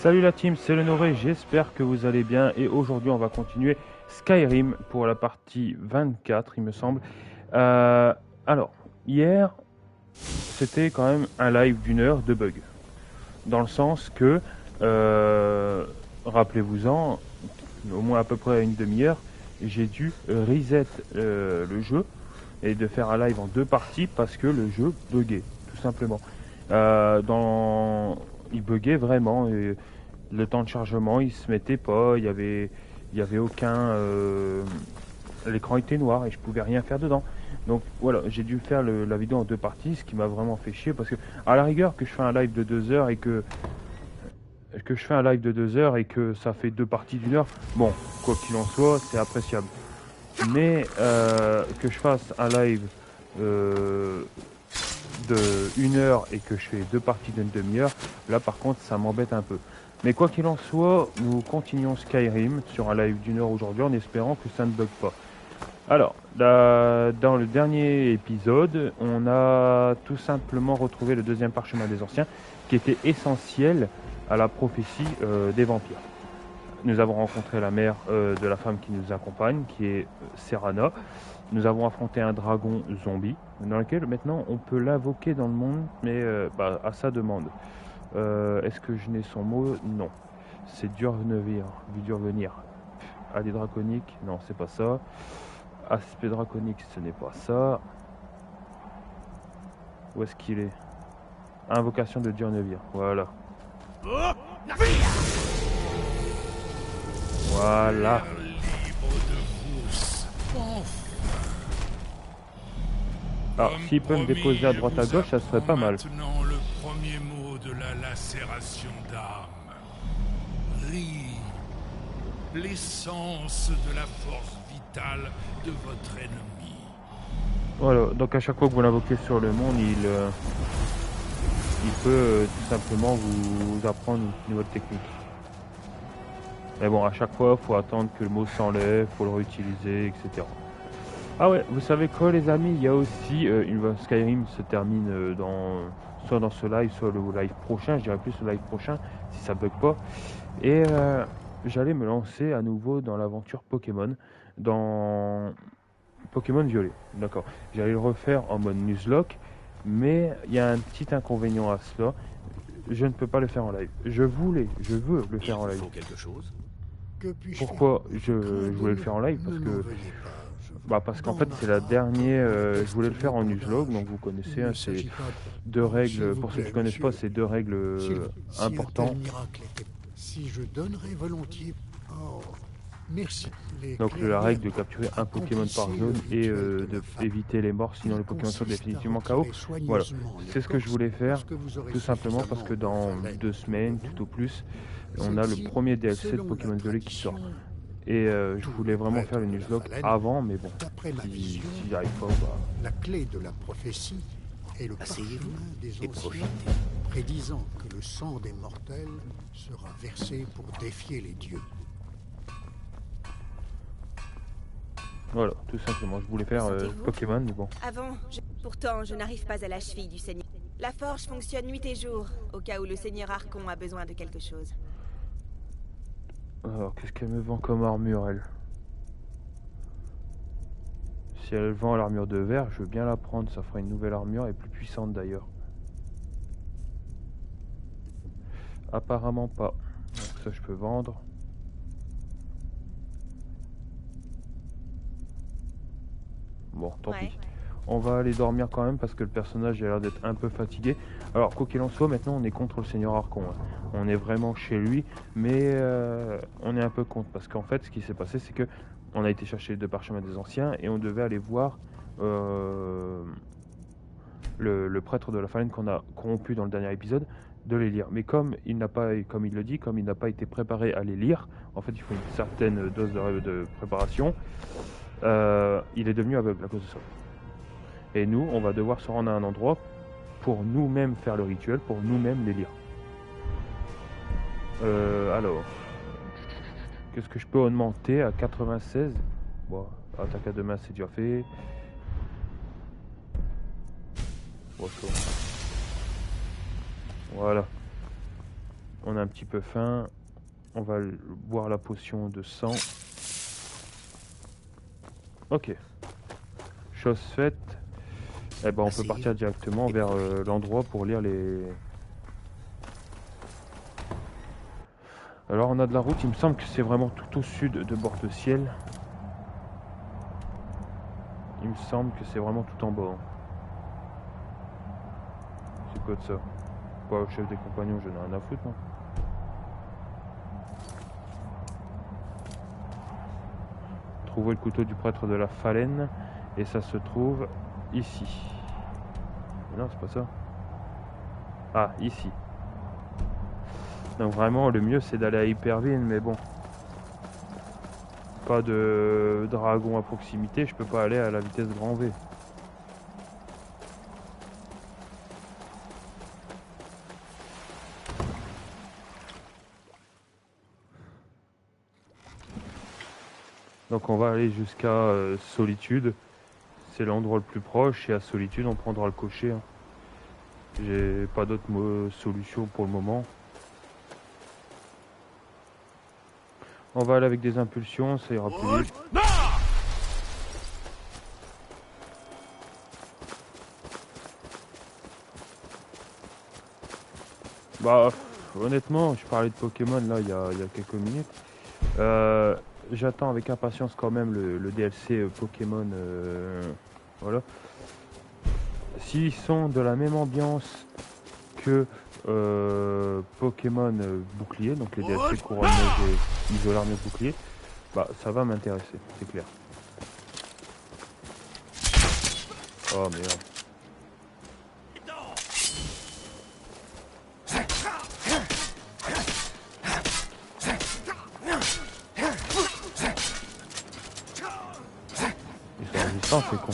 Salut la team, c'est le Noré, j'espère que vous allez bien et aujourd'hui on va continuer Skyrim pour la partie 24 il me semble. Alors, hier c'était quand même un live d'une heure de bug. Dans le sens que, rappelez-vous-en, au moins à peu près une demi-heure, j'ai dû reset le jeu et de faire un live en deux parties parce que le jeu buguait, tout simplement. Il buguait vraiment. Et le temps de chargement, il se mettait pas, il y avait aucun, l'écran était noir et je pouvais rien faire dedans. Donc voilà, j'ai dû faire la vidéo en deux parties, ce qui m'a vraiment fait chier parce que à la rigueur que je fais un live de 2 heures et que ça fait deux parties d'une heure, bon, quoi qu'il en soit, c'est appréciable. Mais que je fasse un live de 1 heure et que je fais deux parties d'une demi-heure, là par contre ça m'embête un peu. Mais quoi qu'il en soit, nous continuons Skyrim sur un live d'une heure aujourd'hui en espérant que ça ne bug pas. Alors, dans le dernier épisode, on a tout simplement retrouvé le deuxième parchemin des anciens qui était essentiel à la prophétie des vampires. Nous avons rencontré la mère de la femme qui nous accompagne, qui est Serana. Nous avons affronté un dragon zombie, dans lequel maintenant on peut l'invoquer dans le monde, mais à sa demande. Est-ce que je n'ai son mot? Non. C'est Durvenir. Durvenir. Allée draconique? Non, c'est pas ça. Aspect draconique, ce n'est pas ça. Où est-ce qu'il est? Invocation de Durvenir. Voilà. Voilà. Alors, s'il peut me déposer à droite à gauche, ça serait pas mal. Maintenant, le premier mot de la lacération d'âme. Ri, l'essence de la force vitale de votre ennemi. Voilà, donc à chaque fois que vous l'invoquez sur le monde, il peut tout simplement vous apprendre une nouvelle technique. Mais bon, à chaque fois, il faut attendre que le mot s'enlève, faut le réutiliser, etc. Ah ouais, vous savez quoi les amis, il y a aussi Skyrim se termine soit dans ce live, soit le live prochain, je dirais plus le live prochain, si ça bug pas. Et j'allais me lancer à nouveau dans l'aventure Pokémon, dans Pokémon Violet, d'accord. J'allais le refaire en mode Nuzlocke, mais il y a un petit inconvénient à cela, je ne peux pas le faire en live. Je veux le faire en live. Il faut quelque chose. Pourquoi je voulais le faire en live? Parce qu'en fait c'est la dernière, je voulais le faire en Nuzlocke, donc vous connaissez, hein, c'est deux règles, pour ceux qui ne connaissent pas, c'est deux règles importantes. Si je donnerais volontiers. Oh, merci. Donc la règle de capturer un Pokémon par zone et d'éviter les morts, sinon les Pokémon sont définitivement KO. Voilà, c'est ce que je voulais faire, tout simplement parce que dans 2 semaines, tout au plus, on a le premier DLC de Pokémon Violet qui sort. Et je voulais vraiment faire le Nuzlocke avant, mais bon, si j'y arrive pas, La clé de la prophétie est le parchemin des anciens, prédisant que le sang des mortels sera versé pour défier les dieux. Voilà, tout simplement, je voulais faire Pokémon, mais bon. Pourtant, je n'arrive pas à la cheville du Seigneur. La forge fonctionne nuit et jour, au cas où le Seigneur Archon a besoin de quelque chose. Alors, qu'est-ce qu'elle me vend comme armure, elle? Si elle vend l'armure de verre, je veux bien la prendre, ça fera une nouvelle armure et plus puissante d'ailleurs. Apparemment pas. Donc ça, je peux vendre. Bon, tant pis. On va aller dormir quand même parce que le personnage a l'air d'être un peu fatigué. Alors, quoi qu'il en soit, maintenant on est contre le Seigneur Archon. Hein. On est vraiment chez lui, mais on est un peu contre parce qu'en fait, ce qui s'est passé, c'est que on a été chercher les deux parchemins des anciens et on devait aller voir le prêtre de la Fallen qu'on a corrompu dans le dernier épisode, de les lire. Mais comme il n'a pas, comme il le dit, comme il n'a pas été préparé à les lire, en fait, il faut une certaine dose de préparation. Il est devenu aveugle à cause de ça. Et nous, on va devoir se rendre à un endroit pour nous-mêmes faire le rituel, pour nous-mêmes les lire. Alors, qu'est-ce que je peux augmenter à 96? Bon, attaque à deux mains, c'est déjà fait. Bon, voilà. On a un petit peu faim. On va boire la potion de sang. Ok. Chose faite. Eh ben, on peut partir directement vers l'endroit pour lire les... Alors on a de la route, il me semble que c'est vraiment tout au sud de Bord-de-Ciel. Il me semble que c'est vraiment tout en bas. Hein. C'est quoi de ça? Quoi, chef des compagnons, je n'ai rien à foutre, non? Trouver le couteau du prêtre de la Phalène, et ça se trouve ici. Non, c'est pas ça. Ah, ici. Donc vraiment, le mieux c'est d'aller à Hypervine, mais bon. Pas de dragon à proximité, je peux pas aller à la vitesse grand V. Donc on va aller jusqu'à Solitude. C'est l'endroit le plus proche, et à Solitude on prendra le cocher. Hein. J'ai pas d'autre solution pour le moment. On va aller avec des impulsions, ça ira plus vite. Bah, honnêtement, je parlais de Pokémon là il y a quelques minutes. J'attends avec impatience quand même le DLC Pokémon. Voilà. S'ils sont de la même ambiance que Pokémon Bouclier, donc les DLC Couronne Neige et Isolarme Bouclier, bah ça va m'intéresser, c'est clair. Oh merde. Ils sont résistants, c'est con.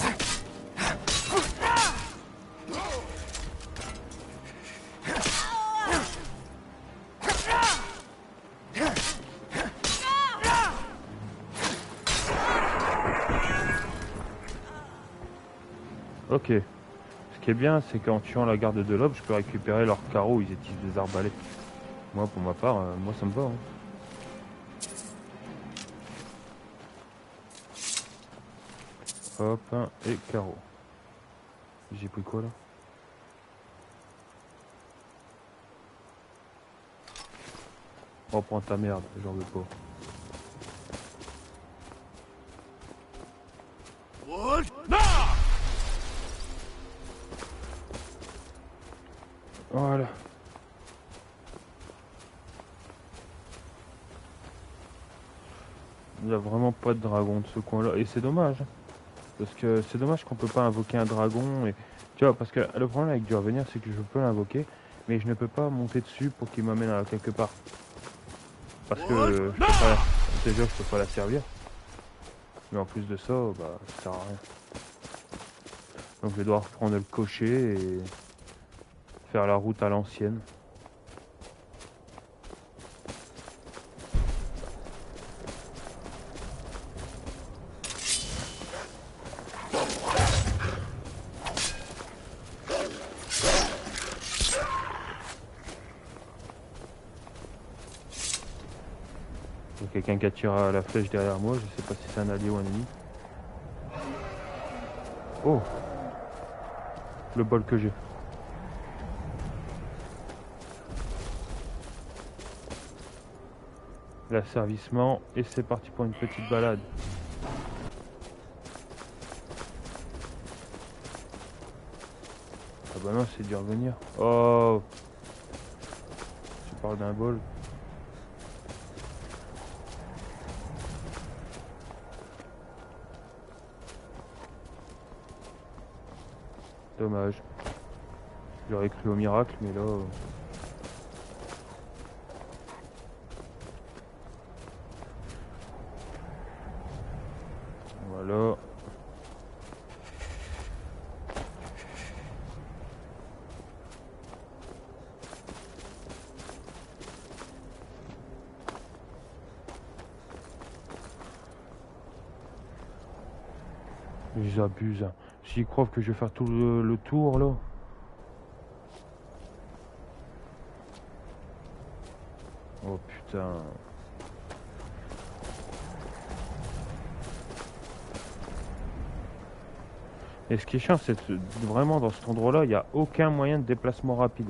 Ok. Ce qui est bien, c'est qu'en tuant la garde de l'Aube, je peux récupérer leurs carreaux où ils utilisent des arbalètes. Moi, pour ma part, moi ça me va. Hein. Hop, et carreau. J'ai pris quoi là? Oh, prends ta merde, j'en veux pas. Voilà. Il n'y a vraiment pas de dragon de ce coin-là. Et c'est dommage. Parce que c'est dommage qu'on peut pas invoquer un dragon. Et... Tu vois, parce que le problème avec Durvenir, c'est que je peux l'invoquer, mais je ne peux pas monter dessus pour qu'il m'amène à quelque part. Parce que je peux pas, déjà, je peux pas la servir. Mais en plus de ça, bah, ça sert à rien. Donc je vais devoir prendre le cocher et faire la route à l'ancienne. Il y a quelqu'un qui tire à la flèche derrière moi, je sais pas si c'est un allié ou un ennemi. Oh! Le bol que j'ai. L'asservissement, et c'est parti pour une petite balade. Ah bah non, c'est dur à venir. Oh! Tu parles d'un bol. Dommage. J'aurais cru au miracle, mais là... Voilà. Ils abusent. S'ils croient que je vais faire tout le tour là. Oh putain. Et ce qui est chiant, c'est que vraiment dans cet endroit-là, il n'y a aucun moyen de déplacement rapide.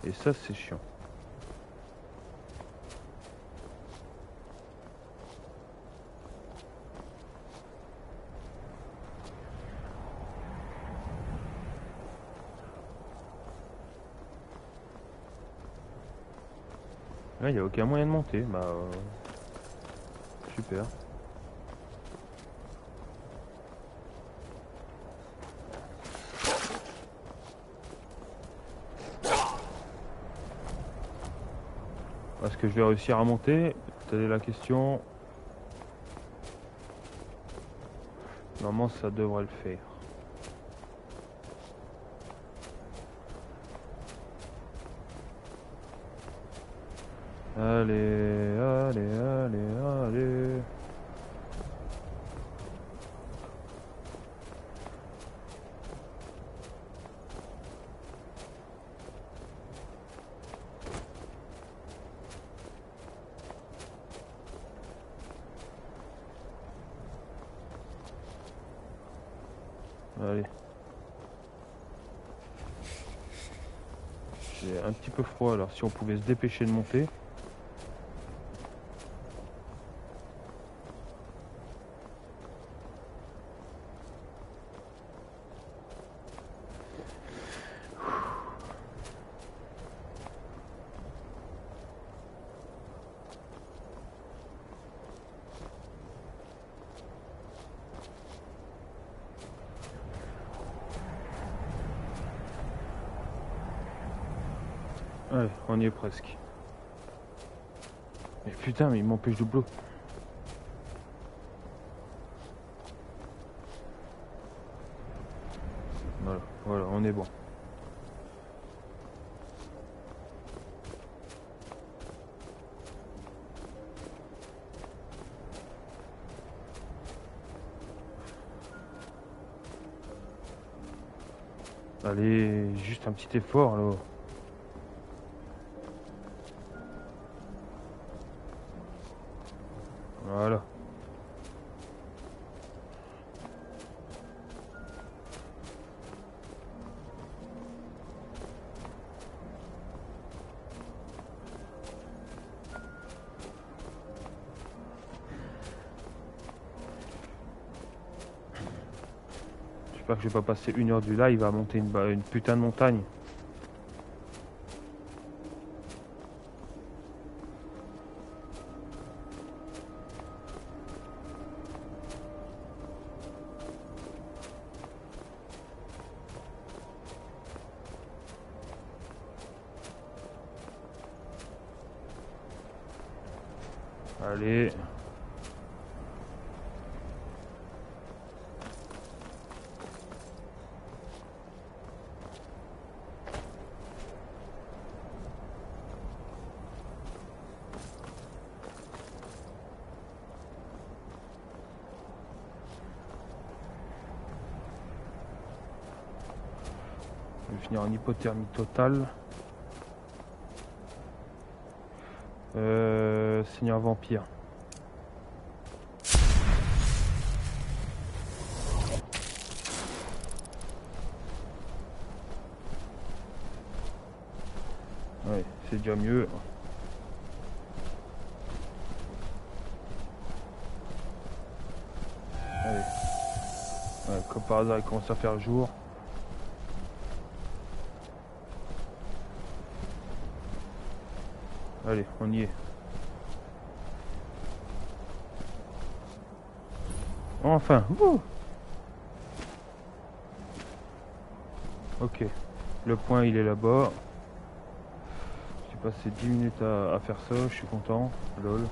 Et ça, c'est chiant. Là, il n'y a aucun moyen de monter. Bah, super. Est-ce que je vais réussir à monter? Telle est la question. Normalement, ça devrait le faire. Allez, allez, allez, allez. Allez. J'ai un petit peu froid, alors si on pouvait se dépêcher de monter. Allez, on y est presque. Mais putain, mais il m'empêche de boulot. Voilà, voilà, on est bon. Allez, juste un petit effort là. Voilà. J'espère que je vais pas passer 1 heure du live à monter une putain de montagne. Allez. Je vais finir en hypothermie totale. Seigneur vampire. Ouais, c'est déjà mieux. Allez. Ouais, comme par hasard, il commence à faire jour. Allez, on y est. Enfin. Wouh. Ok. Le point, il est là-bas. J'ai passé 10 minutes à faire ça. Je suis content. Lol.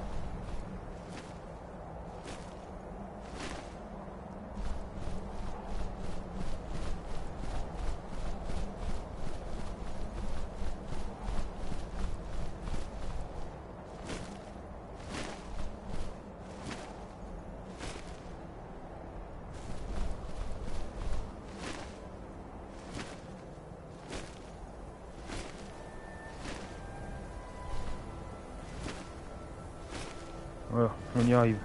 Voilà, on y arrive.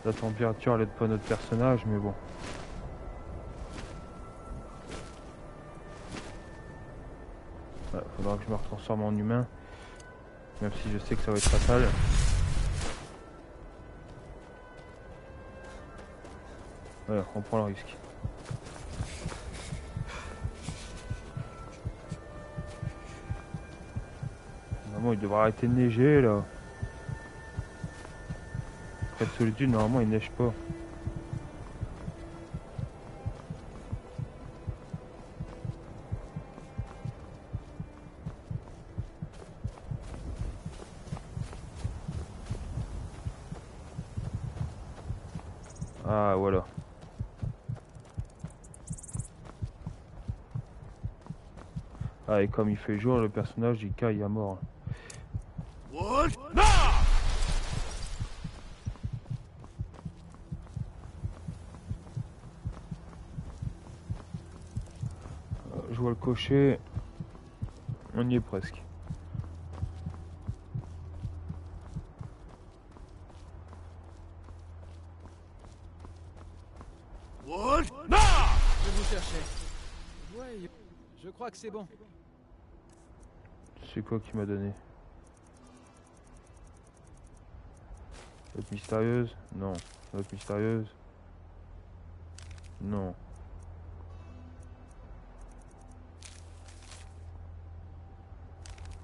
La température elle aide pas notre personnage, mais bon. Ouais, faudra que je me retransforme en humain. Même si je sais que ça va être fatal. Ouais, on prend le risque. Normalement il devrait arrêter de neiger là. Près de Solitude, normalement il neige pas. Ah voilà. Ah et comme il fait jour, le personnage il caille à mort. Je vois le cocher. On y est presque. Je vous cherchais. Ouais, je crois que c'est bon. C'est quoi qui m'a donné? Note mystérieuse? Non. Note mystérieuse? Non.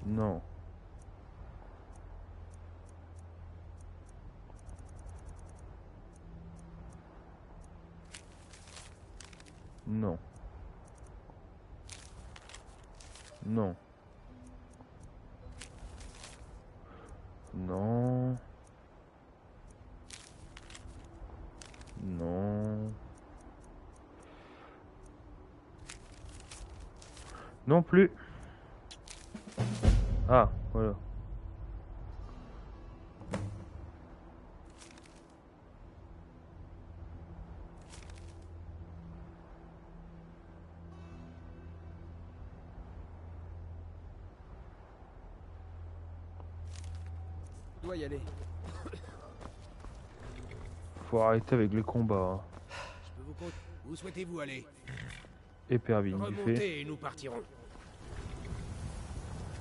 Non. Non. Non. Non. Non. Non plus. Ah, voilà. Je dois y aller. Faut arrêter avec les combats. Hein. Je peux vous compter. Où souhaitez-vous aller? Éperville, il fait. Remontez et nous partirons.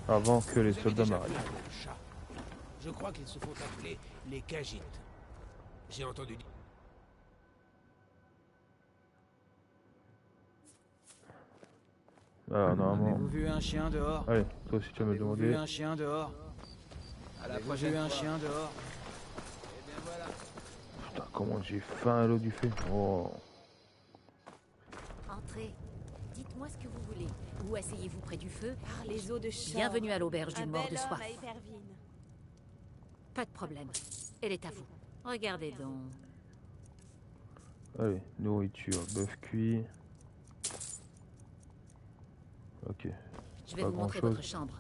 Avant que les Vous avez soldats déjà m'arrêtent. vu un chat? Je crois qu'ils se font appeler les Khajiits. J'ai entendu dire. Alors normalement. Avez-vous vu un chien dehors? Allez, toi aussi tu vas me Avez-vous vu demander. un chien dehors? À la prochaine fois. Un chien dehors? Eh bien voilà. Putain, comment j'ai faim à l'eau du fait. Oh. Entrez. Dites-moi ce que vous voulez. Ou asseyez-vous près du feu. Par les eaux de Shor. Bienvenue à l'auberge Un d'une mort bel de homme soif. à Éperville. Pas de problème. Elle est à vous. Regardez donc. Allez, nourriture, bœuf cuit. Ok. Je vais Pas vous montrer grand-chose. votre chambre.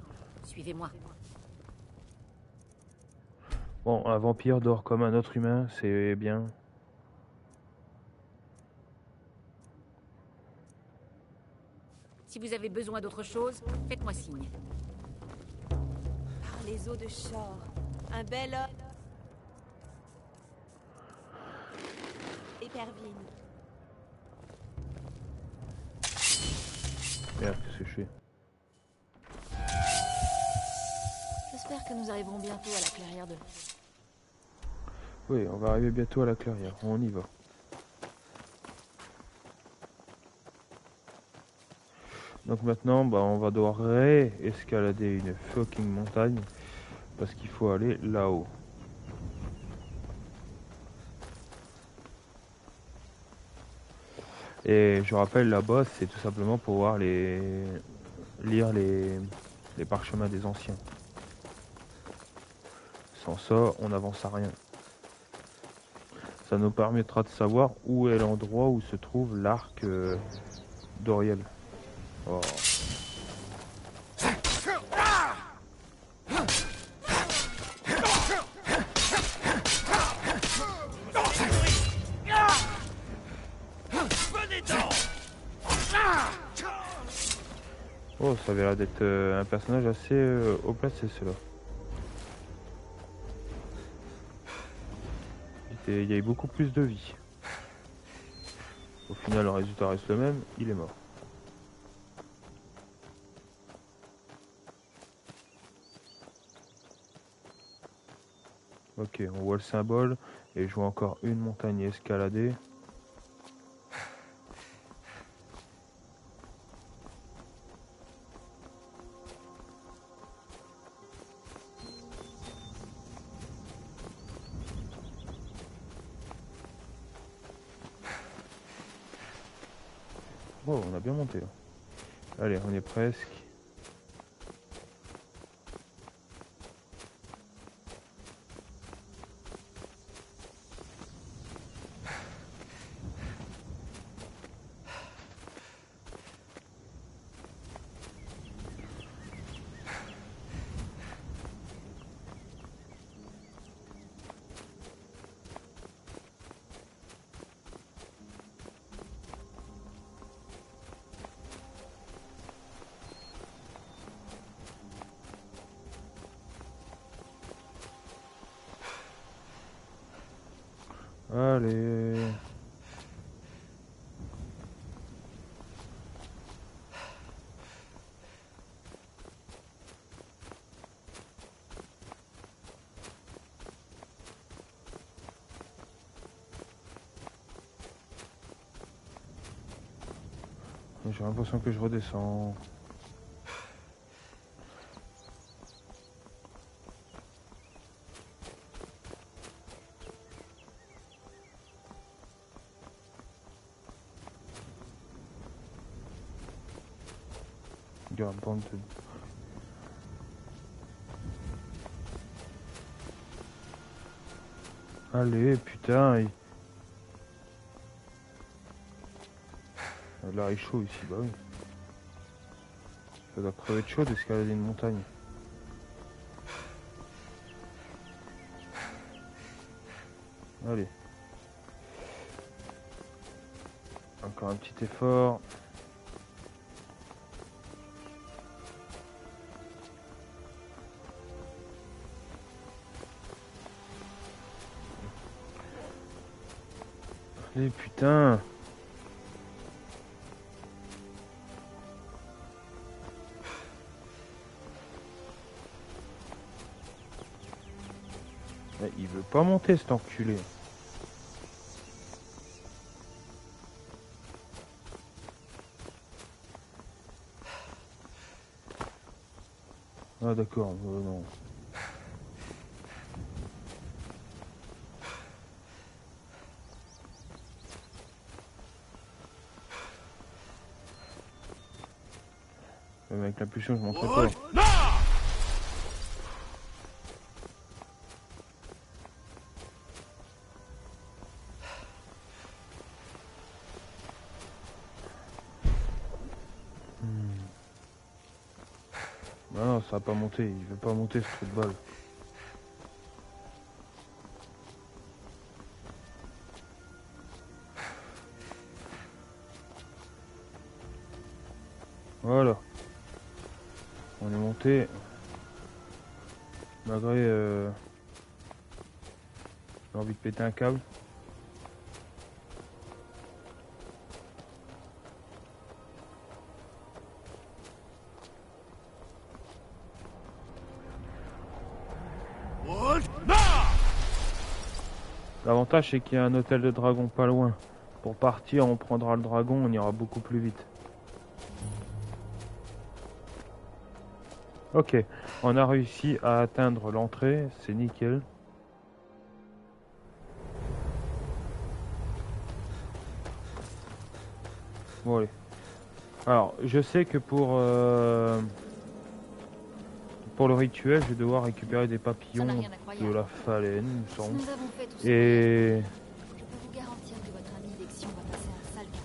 Suivez-moi. Bon, un vampire dort comme un autre humain, c'est bien. Si vous avez besoin d'autre chose, faites-moi signe. Par les eaux de Shor. Un bel homme. Éperville. Merde, qu'est-ce que je fais? J'espère que nous arriverons bientôt à la clairière de... Oui, on va arriver bientôt à la clairière, on y va. Donc maintenant, bah, on va devoir réescalader une fucking montagne parce qu'il faut aller là-haut. Et je rappelle, là-bas, c'est tout simplement pour pouvoir lire les parchemins des anciens. Sans ça, on n'avance à rien. Ça nous permettra de savoir où est l'endroit où se trouve l'arc d'Oriel. Oh. Oh, ça avait l'air d'être un personnage assez haut placé, celui-là. il y a eu beaucoup plus de vie. Au final, le résultat reste le même, il est mort. Ok, on voit le symbole, et je vois encore une montagne escaladée. Oh, on a bien monté là. Allez, on est presque. Allez. J'ai l'impression que je redescends. Regarde, bande de... Allez, putain. Là, il est chaud ici, bah oui. Ça doit crever de chaud d'escalader une montagne. Allez. Encore un petit effort. Allez, putain. Il veut pas monter cet enculé. Ah d'accord, non. Avec l'impulsion, je monterai pas. Non, ça va pas monter, il veut pas monter ce trou de balle. Voilà. On est monté. Malgré l'envie de péter un câble. L'avantage c'est qu'il y a un hôtel de dragon pas loin. Pour partir, on prendra le dragon, on ira beaucoup plus vite. Ok, on a réussi à atteindre l'entrée, c'est nickel. Bon allez. Alors, je sais que pour le rituel, je vais devoir récupérer des papillons de la phalène, il me semble. Et... Je peux vous garantir que votre ami Lexion va passer un sale quart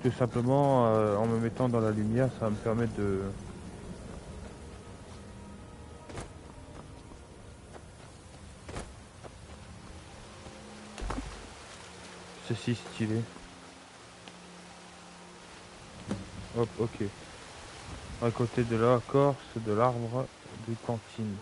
d'heure. tout simplement, en me mettant dans la lumière, ça va me permettre de... C'est si stylé. Hop, ok. À côté de la corse de l'arbre de cantine.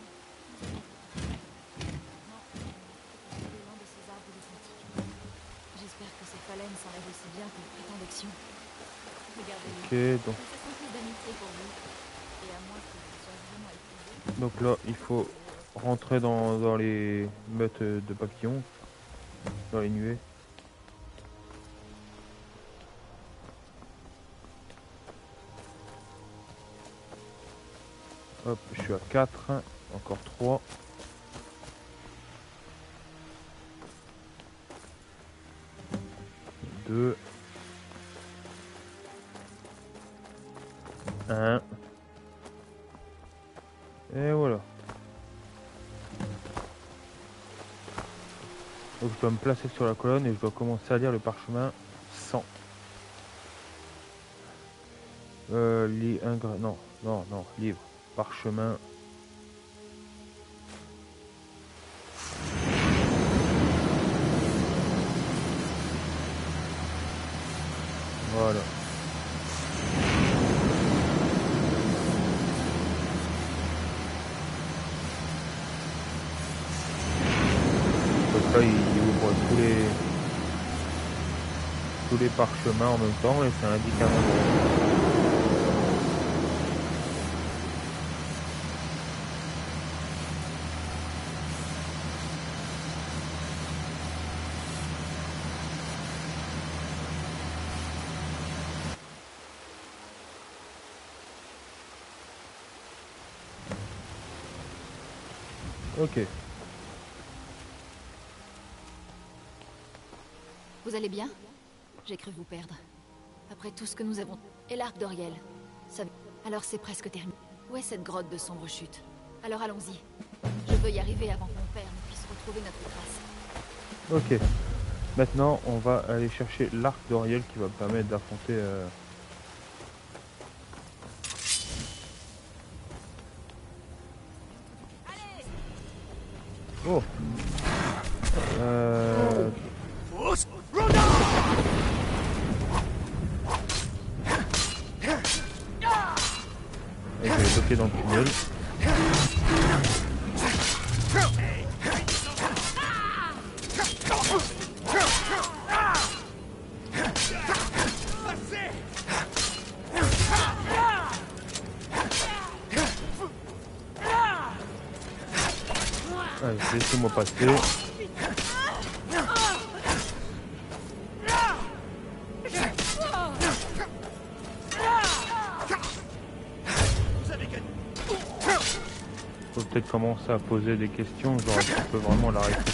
donc... Donc là, il faut rentrer dans les meutes de papillons, dans les nuées. Hop, je suis à 4, encore 3. Deux. 1. Et voilà. Donc je dois me placer sur la colonne et je dois commencer à lire le parchemin 100. Non, livre. Parchemin. Voilà. Donc là, il ouvre tous les parchemins en même temps et ça indique un endroit. Ok. Vous allez bien? J'ai cru vous perdre. Après tout ce que nous avons... Et l'arc d'Oriel. Ça... Alors c'est presque terminé. Où est cette grotte de sombre chute? Alors allons-y. Je veux y arriver avant que mon père ne puisse retrouver notre trace. Ok. Maintenant, on va aller chercher l'arc d'Oriel qui va me permettre d'affronter... Oh. Et je vais bloquer dans le tunnel. Allez, laissez-moi passer. Faut peut-être commencer à poser des questions, genre est-ce qu'on peut vraiment l'arrêter?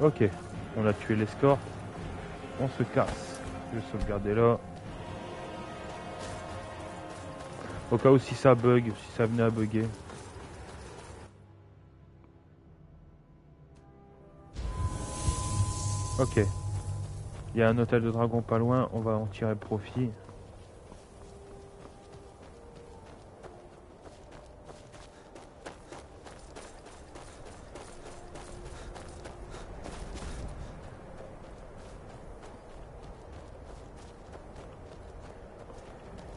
Ok, on a tué l'escorte, on se casse. Je vais sauvegarder là. Au cas où si ça bug, si ça venait à bugger. Ok. Il y a un hôtel de dragon pas loin, on va en tirer profit.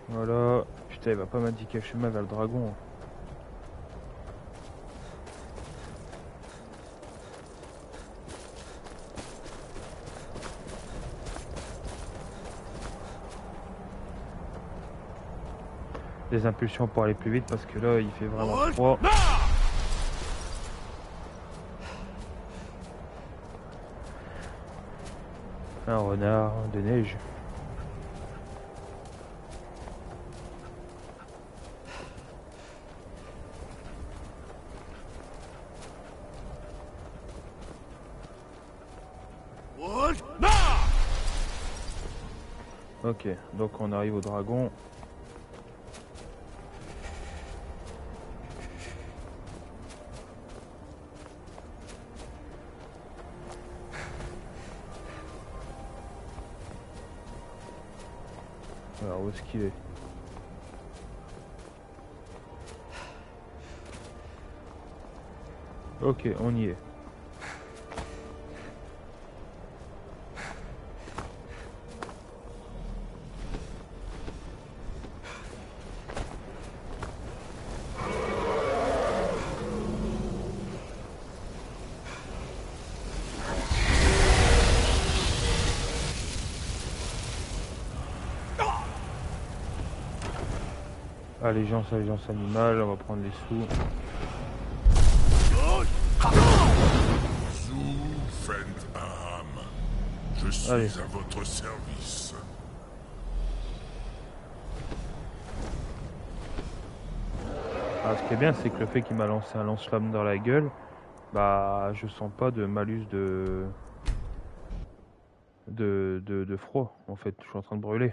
Voilà. Putain, il va pas m'indiquer le chemin vers le dragon. Des impulsions pour aller plus vite parce que là il fait vraiment froid. Un renard de neige. Ok, donc on arrive au dragon. Alors où est-ce qu'il est? Ok, on y est. Allégeance animale, on va prendre les sous. Zul'Fen'Aham, je suis Allez. à votre service. Ah, ce qui est bien, c'est que le fait qu'il m'a lancé un lance-flamme dans la gueule, bah je sens pas de malus de froid en fait. Je suis en train de brûler.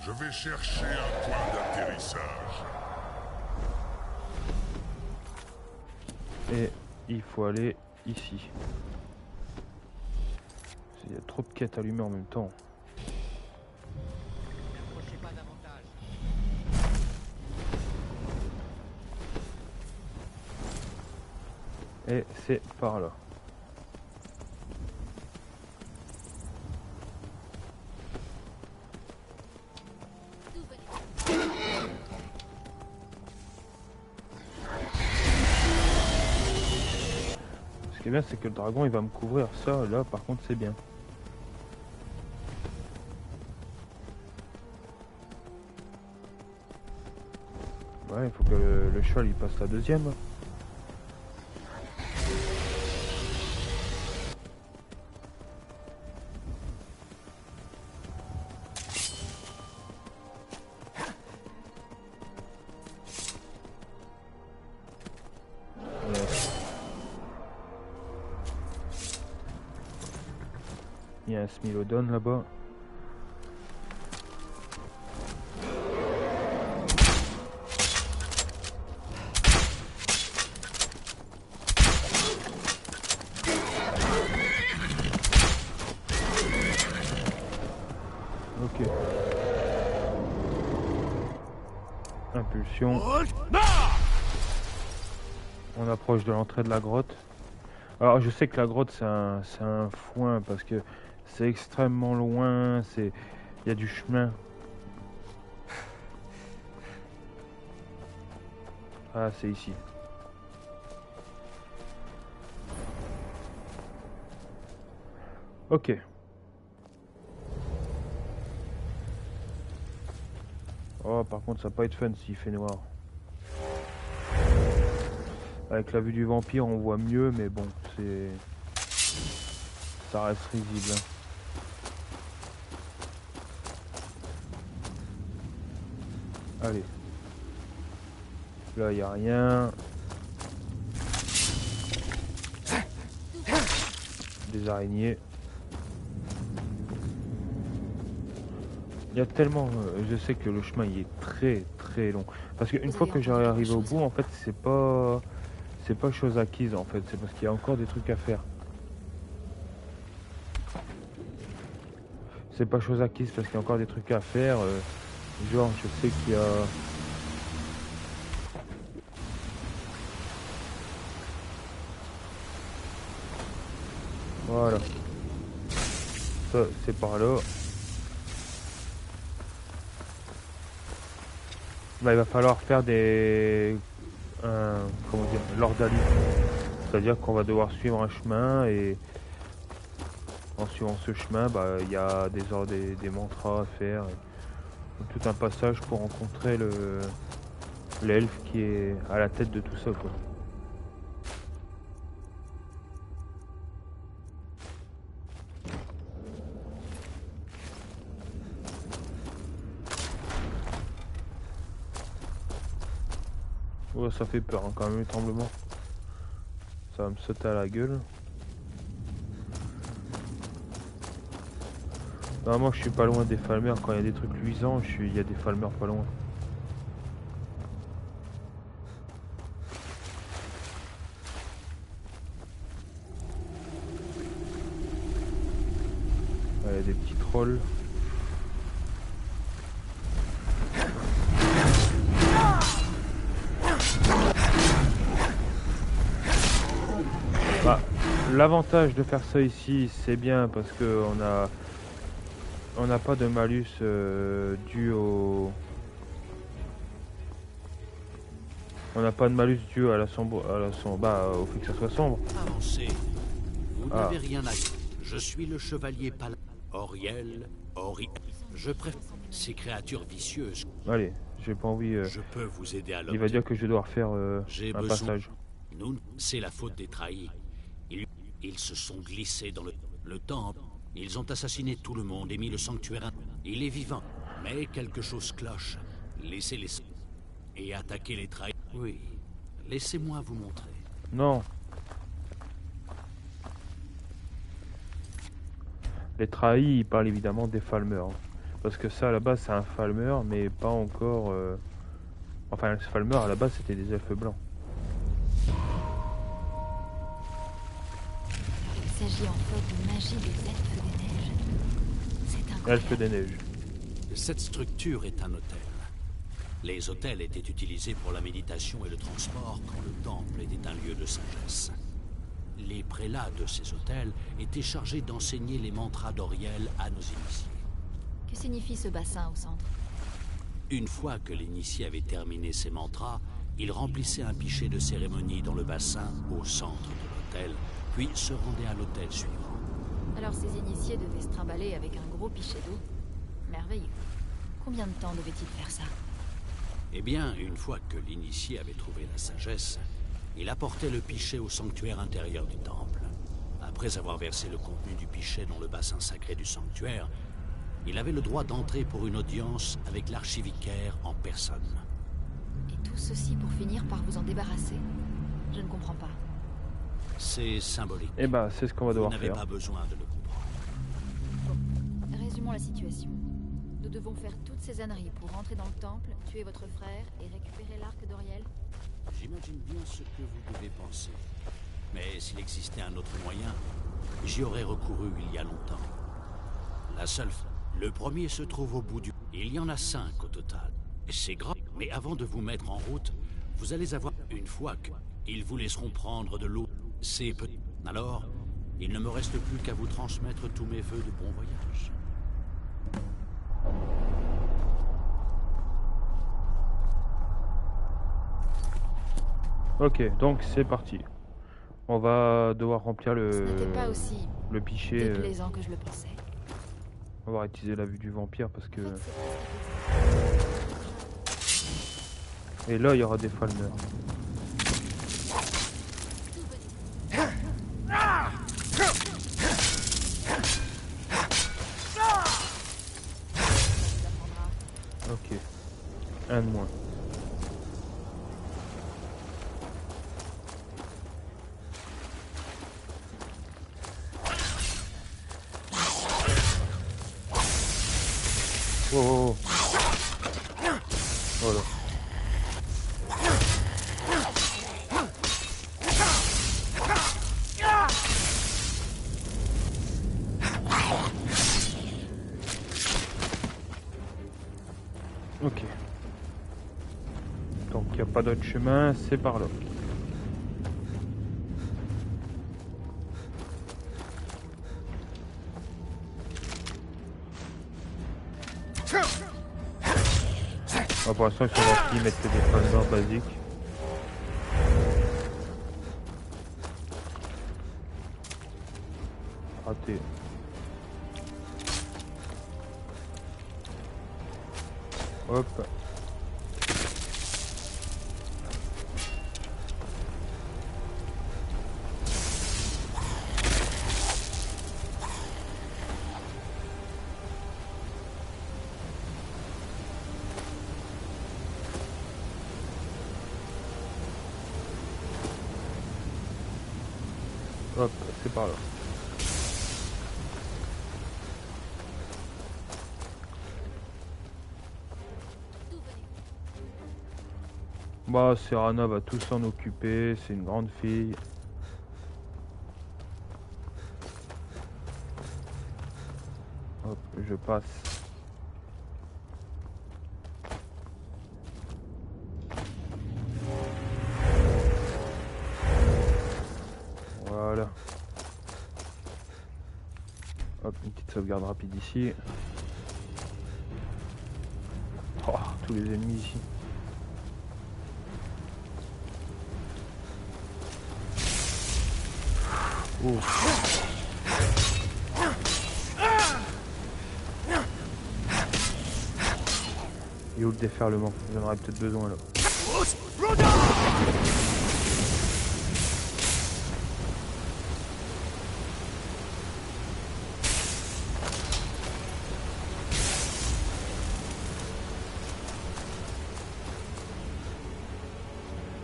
Je vais chercher un point d'atterrissage. Et il faut aller ici. Il y a trop de quêtes allumées en même temps. Et c'est par là. Ce qui est bien, c'est que le dragon il va me couvrir. Ça, là, par contre, c'est bien. Ouais, il faut que le cheval il passe la deuxième. Il y a un Smilodon là-bas. Ok. Impulsion. On approche de l'entrée de la grotte. Alors je sais que la grotte c'est un foin parce que c'est extrêmement loin, il y a du chemin. Ah, c'est ici. Ok. Oh, par contre, ça va pas être fun s'il fait noir. Avec la vue du vampire, on voit mieux, mais bon, ça reste risible. Allez. Là, il n'y a rien. Des araignées. Il y a tellement... je sais que le chemin, il est très très long. Parce qu'une fois que j'aurai arrivé au bout, en fait, c'est pas chose acquise, en fait. C'est parce qu'il y a encore des trucs à faire. C'est pas chose acquise parce qu'il y a encore des trucs à faire. Genre, je sais qu'il y a... Voilà. Ça, c'est par là. Là, il va falloir faire comment dire, l'ordalie. C'est-à-dire qu'on va devoir suivre un chemin et en suivant ce chemin, bah, il y a des mantras à faire. Tout un passage pour rencontrer l'elfe qui est à la tête de tout ça, quoi. Oh, ça fait peur hein, quand même, le tremblement. Ça va me sauter à la gueule. Normalement, je suis pas loin des falmers. Quand il y a des trucs luisants, il y a des falmers pas loin. Il y a des petits trolls. L'avantage de faire ça ici, c'est bien parce que on n'a pas de malus dû au... On n'a pas de malus dû à la sombre, au fait que ça soit sombre. Avancez. Vous n'avez rien à dire. Je suis le chevalier Pal... Auriel, Je préfère ces créatures vicieuses. Allez, j'ai pas envie... Je peux vous aider à il va l'obtenir. dire que je vais devoir faire J'ai un besoin. passage. Nous, c'est la faute des trahis. Ils se sont glissés dans le temple. Ils ont assassiné tout le monde et mis le sanctuaire. Il est vivant. Mais quelque chose cloche. Laissez-les... Et attaquer les trahis. Oui. Laissez-moi vous montrer. Non. Les trahis, ils parlent évidemment des Falmer. Parce que ça, à la base, c'est un Falmer, mais pas encore... Enfin, les Falmer, à la base, c'était des elfes blancs. Il s'agit en fait de magie des elfes des neiges. C'est incroyable. Elfes des neiges. Cette structure est un hôtel. Les hôtels étaient utilisés pour la méditation et le transport quand le temple était un lieu de sagesse. Les prélats de ces hôtels étaient chargés d'enseigner les mantras d'Auriel à nos initiés. Que signifie ce bassin au centre? Une fois que l'initié avait terminé ses mantras, il remplissait un pichet de cérémonie dans le bassin au centre de l'hôtel, puis se rendait à l'hôtel suivant. Alors ces initiés devaient se trimballer avec un gros pichet d'eau. Merveilleux. Combien de temps devait-il faire ça? Eh bien, une fois que l'initié avait trouvé la sagesse, il apportait le pichet au sanctuaire intérieur du temple. Après avoir versé le contenu du pichet dans le bassin sacré du sanctuaire, il avait le droit d'entrer pour une audience avec l'archivicaire en personne. Et tout ceci pour finir par vous en débarrasser? Je ne comprends pas. C'est symbolique. Eh ben, c'est ce qu'on va Vous devoir n'avez faire. pas besoin de le comprendre. Bon, résumons la situation. Nous devons faire toutes ces âneries pour rentrer dans le temple, tuer votre frère et récupérer l'arc d'Auriel. J'imagine bien ce que vous devez penser. Mais s'il existait un autre moyen, j'y aurais recouru il y a longtemps. La seule... Le premier se trouve au bout du... Il y en a 5 au total. C'est grave, mais avant de vous mettre en route, vous allez avoir... Une fois que... Ils vous laisseront prendre de l'eau. C'est peu... Alors, il ne me reste plus qu'à vous transmettre tous mes vœux de bon voyage. Ok, donc c'est parti. On va devoir remplir Ce n'était pas aussi le pichet. déplaisant que je le pensais. On va utiliser la vue du vampire parce que... En fait, c'est presque Et là, il y aura des Falmer. Ok. Un de moins. Oh, oh, oh. Voilà. Ok. Donc il n'y a pas d'autre chemin, c'est par là. Ah, pour l'instant ils sont partis, ils mettent que des Falmer basiques. Raté. Hop. Hop, c'est par là. Bah, Serana va tout s'en occuper, c'est une grande fille. Hop, je passe. Voilà. Hop, une petite sauvegarde rapide ici. Oh, tous les ennemis ici. Oh. Et où le déferlement? J'en aurais peut-être besoin là.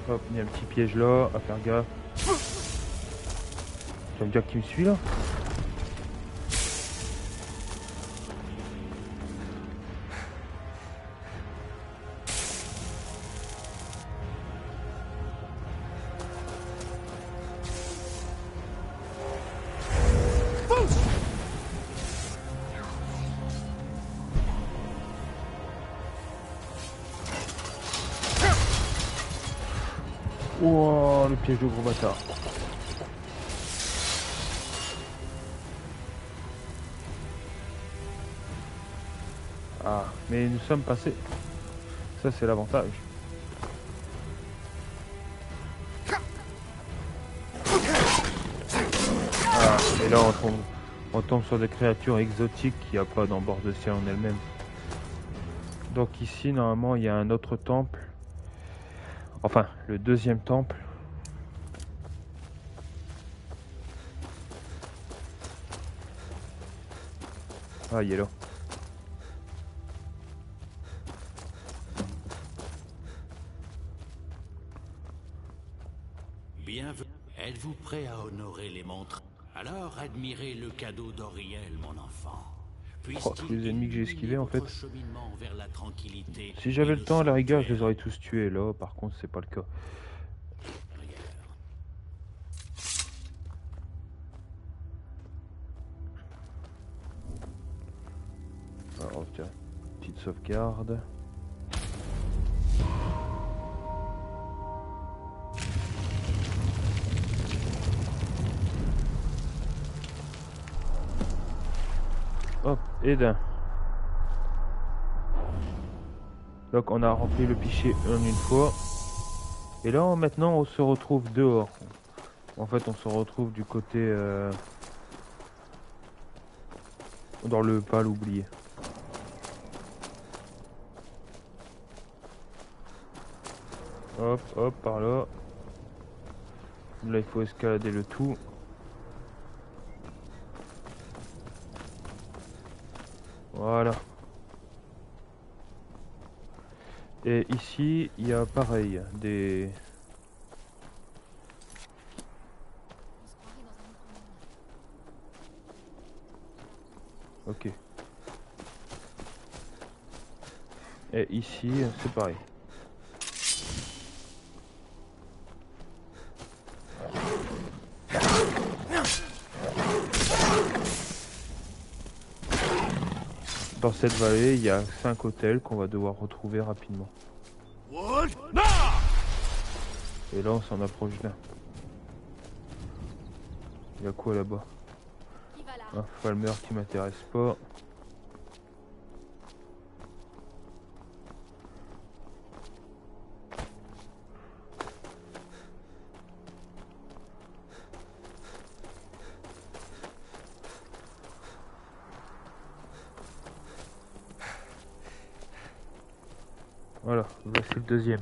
Hop, il y a un petit piège là, à faire gaffe. Ça veut dire qu'il me suit là? Oh, le piège de gros bâtard. Ah, mais nous sommes passés. Ça, c'est l'avantage. Ah, et là, on tombe sur des créatures exotiques qu'il n'y a pas dans Bord de Ciel en elle-même. Donc ici, normalement, il y a un autre temple. Enfin, le deuxième temple. Ah, il est là. Bienvenue. Êtes-vous prêt à honorer les montres? Alors admirez le cadeau d'Auriel, mon enfant. Oh, tous les ennemis que j'ai esquivés en fait. Vers la tranquillité Si j'avais le temps, à la rigueur, je les aurais tous tués. Là, par contre, c'est pas le cas. Alors, tiens, petite sauvegarde. Hop, et d'un. Donc on a rempli le pichet en une fois. Et là maintenant on se retrouve dehors. En fait on se retrouve du côté dans le pal oublié. Hop, hop, par là. Là il faut escalader le tout. Voilà. Et ici, il y a pareil, des... Ok. Et ici, c'est pareil. Dans cette vallée, il y a 5 hôtels qu'on va devoir retrouver rapidement. Et là, on s'en approche d'un. Il y a quoi là-bas? Un Falmer qui m'intéresse pas. Voilà, voici le deuxième.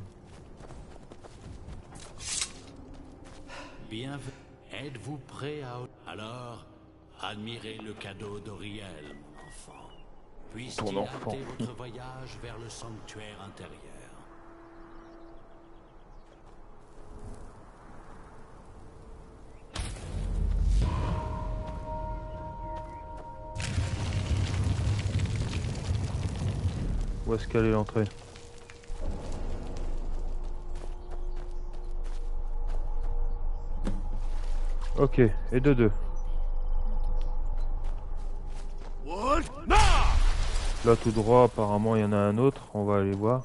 Bienvenue. Êtes-vous prêt à... Alors, admirez le cadeau d'Auriel, mon enfant. Puisse-t-il hâter votre voyage vers le sanctuaire intérieur. Où est-ce qu'elle est l'entrée? Ok, et de deux. Là tout droit, apparemment il y en a un autre, on va aller voir.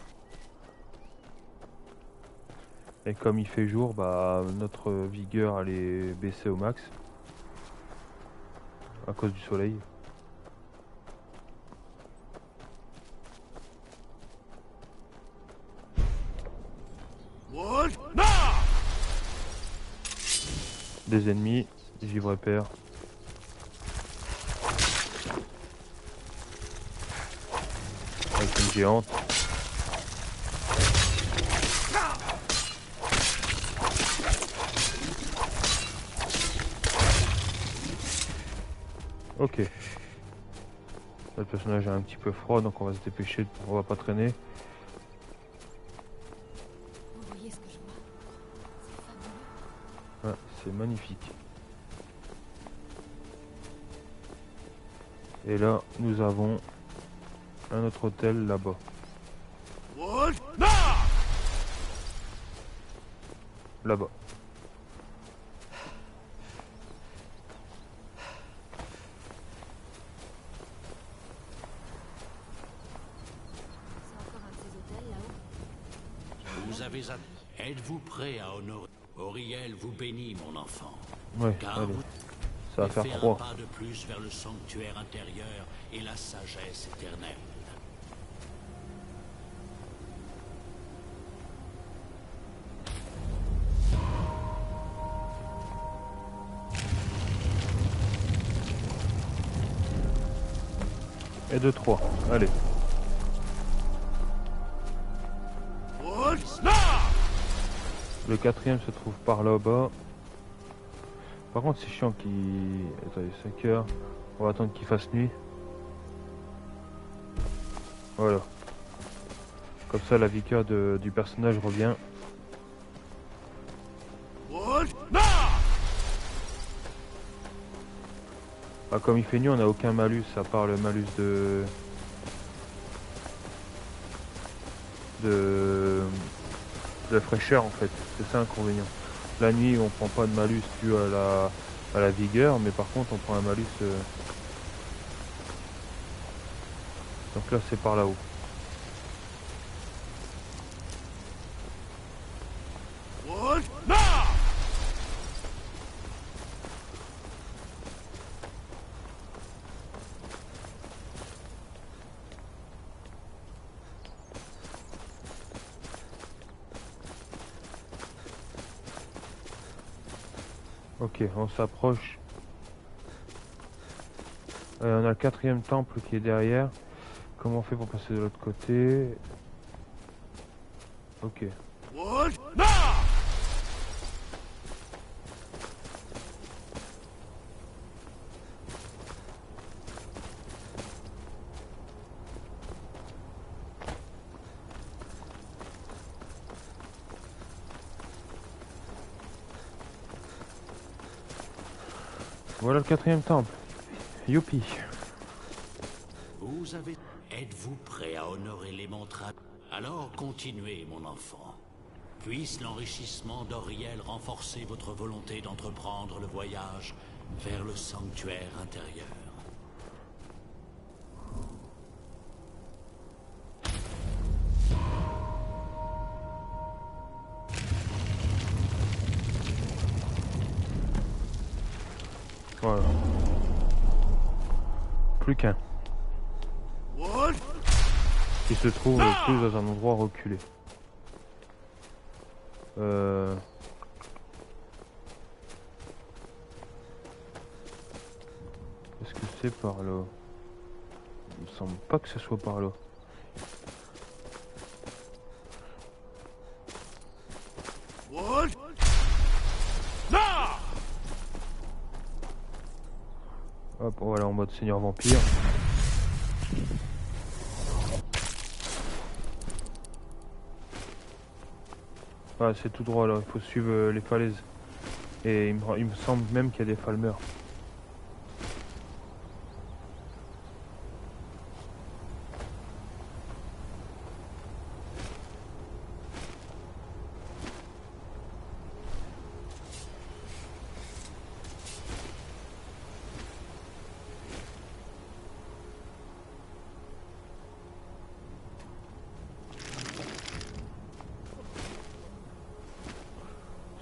Et comme il fait jour, bah notre vigueur elle est baissée au max. À cause du soleil. Des ennemis, givre père. Avec une géante. Ok. Là, le personnage est un petit peu froid, donc on va se dépêcher, on va pas traîner. Vous voyez ce que je vois? C'est fabuleux. Ah, c'est magnifique. Et là, nous avons un autre hôtel là-bas. Là-bas. C'est encore un de ces hôtels là-haut. Vous avez... Êtes-vous prêt à honorer? Auriel vous bénit, mon enfant. Ouais, Car allez. vous Ça va avez faire fait un froid. pas de plus vers le sanctuaire intérieur et la sagesse éternelle. Et de 3. Allez. Le quatrième se trouve par là-bas. Par contre, c'est chiant qu'il... Attendez, 5 heures. On va attendre qu'il fasse nuit. Voilà. Comme ça, la vigueur du personnage revient. Ah, comme il fait nuit, on n'a aucun malus à part le malus de fraîcheur en fait. C'est ça l'inconvénient. La nuit, on prend pas de malus dû à la vigueur, mais par contre, on prend un malus. Donc là, c'est par là-haut. Ok, on s'approche. On a le quatrième temple qui est derrière. Comment on fait pour passer de l'autre côté? Ok. Voilà le quatrième temple. Youpi. Vous avez... Êtes-vous prêt à honorer les montres? Alors continuez, mon enfant. Puisse l'enrichissement d'Auriel renforcer votre volonté d'entreprendre le voyage vers le sanctuaire intérieur. Voilà. Plus qu'un. Qui se trouve plus dans un endroit reculé. Est-ce que c'est par là? Il me semble pas que ce soit par là. Hop, voilà en mode seigneur vampire. Ah, c'est tout droit là, il faut suivre les falaises. Et il me semble même qu'il y a des falmeurs.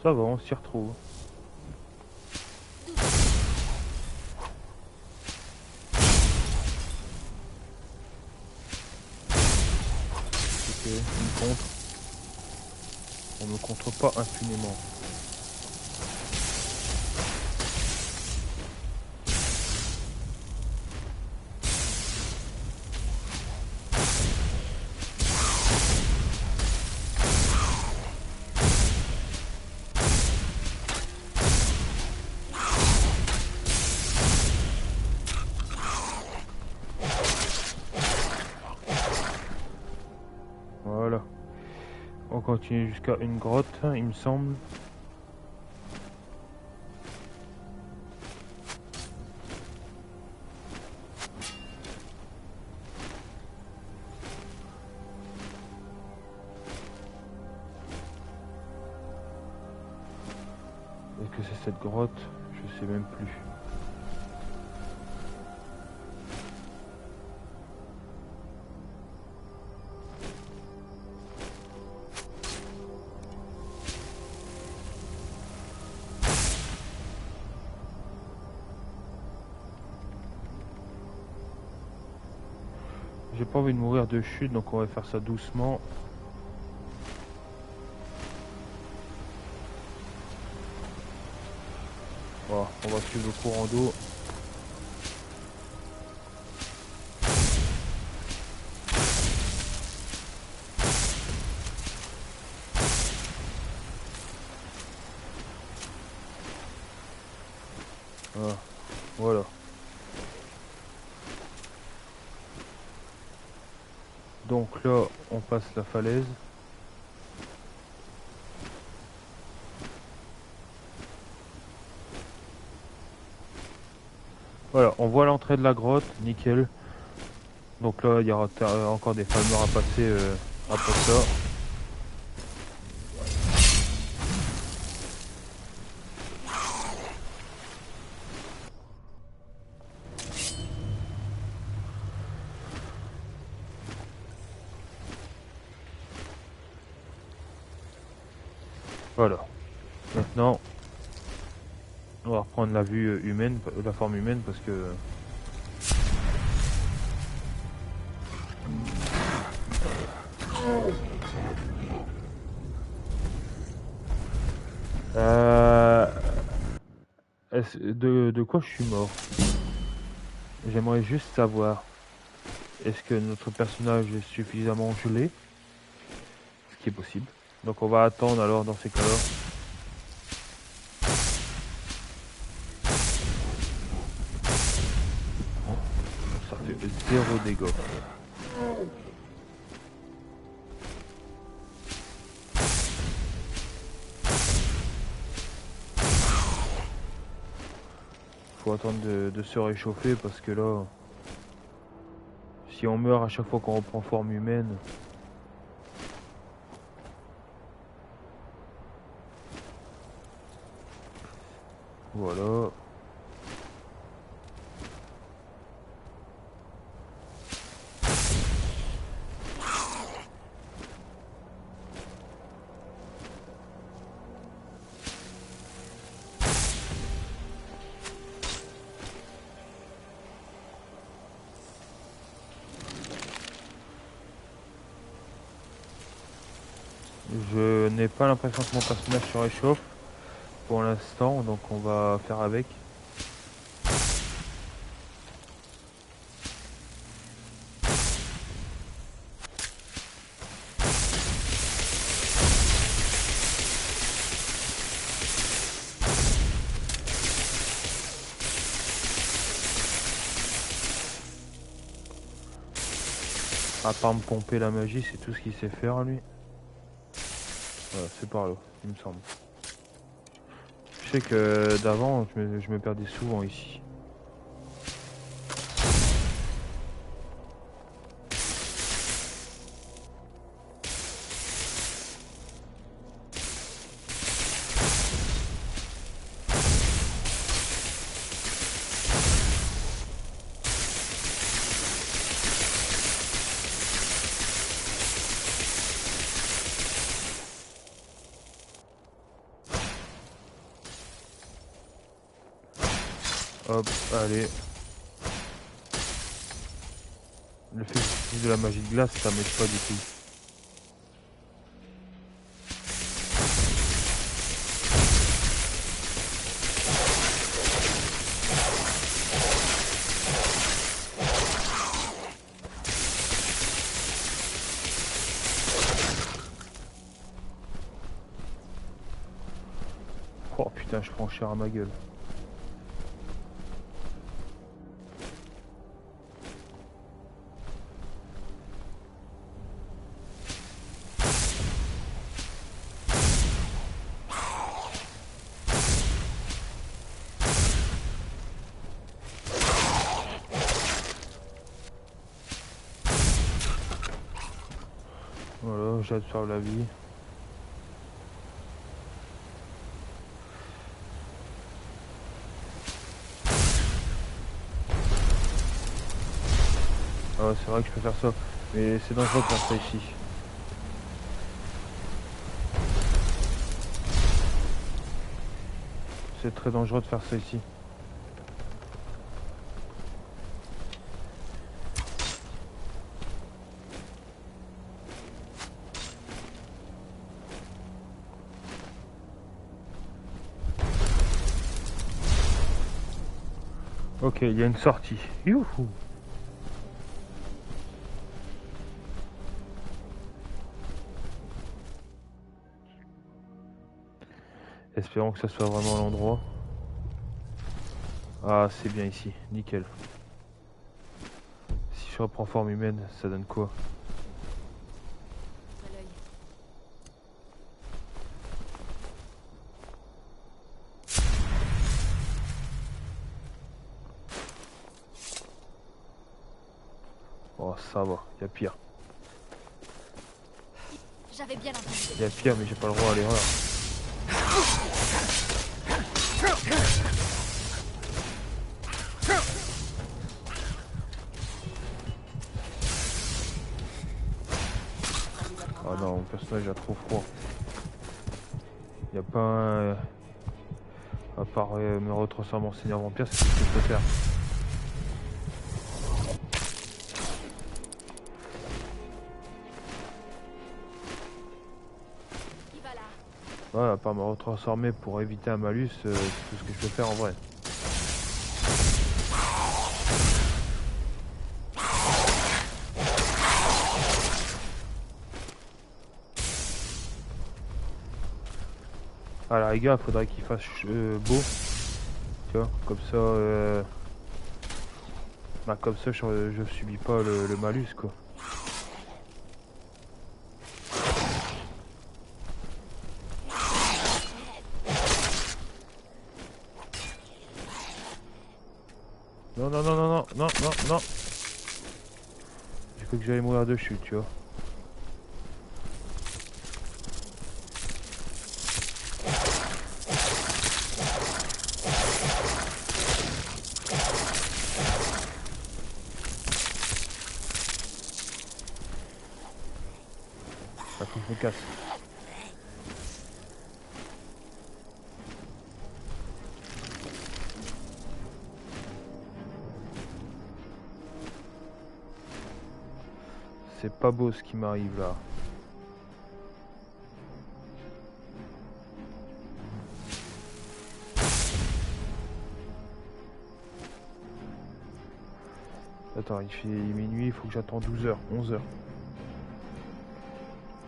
Ça va, on s'y retrouve. Ok, une contre. On ne contre pas impunément. continuer jusqu'à une grotte, il me semble. Est-ce que c'est cette grotte? Je sais même plus. J'ai pas envie de mourir de chute, donc on va faire ça doucement. Voilà, on va suivre le courant d'eau. Voilà. Donc là, on passe la falaise. Voilà, on voit l'entrée de la grotte, nickel. Donc là, il y aura encore des falmeurs à passer après ça. Voilà. Maintenant, on va reprendre la vue humaine, la forme humaine, parce que de quoi je suis mort? J'aimerais juste savoir, est-ce que notre personnage est suffisamment gelé? Ce qui est possible. Donc on va attendre alors dans ces cas-là. Ça fait 0 dégâts. Faut attendre de se réchauffer parce que là, si on meurt à chaque fois qu'on reprend forme humaine, voilà. Je n'ai pas l'impression que mon personnage se réchauffe pour l'instant, donc on va faire avec. À part me pomper la magie, c'est tout ce qu'il sait faire lui. Voilà, c'est par là, il me semble. Je sais que d'avant, je me perdais souvent ici. Hop, allez. Le fait que j'utilise de la magie de glace, ça m'aide pas du tout. Oh putain, je prends cher à ma gueule. Voilà, j'absorbe la vie. Ah, c'est vrai que je peux faire ça, mais c'est dangereux de faire ça ici. C'est très dangereux de faire ça ici. Ok, il y a une sortie. Youhou! Espérons que ce soit vraiment l'endroit. Ah, c'est bien ici, nickel. Si je reprends forme humaine, ça donne quoi? Oh, ça va, il y a pire. J'avais bien entendu. Il y a pire, mais j'ai pas le droit à l'erreur. Oh non, mon personnage a trop froid. Il n'y a pas un... À part me retransformer en seigneur vampire, c'est tout ce que je peux faire. Ouais, à part me retransformer pour éviter un malus, c'est tout ce que je peux faire en vrai. À la rigueur, il faudrait qu'il fasse beau. Tu vois, comme ça, bah, comme ça, je subis pas le malus, quoi. Non, non, non, non, non, non, non, non. J'ai cru que j'allais mourir de chute, tu vois. Ah, faut que je me casse. C'est pas beau ce qui m'arrive là. Attends, il fait minuit, il faut que j'attende 12 heures, 11 heures.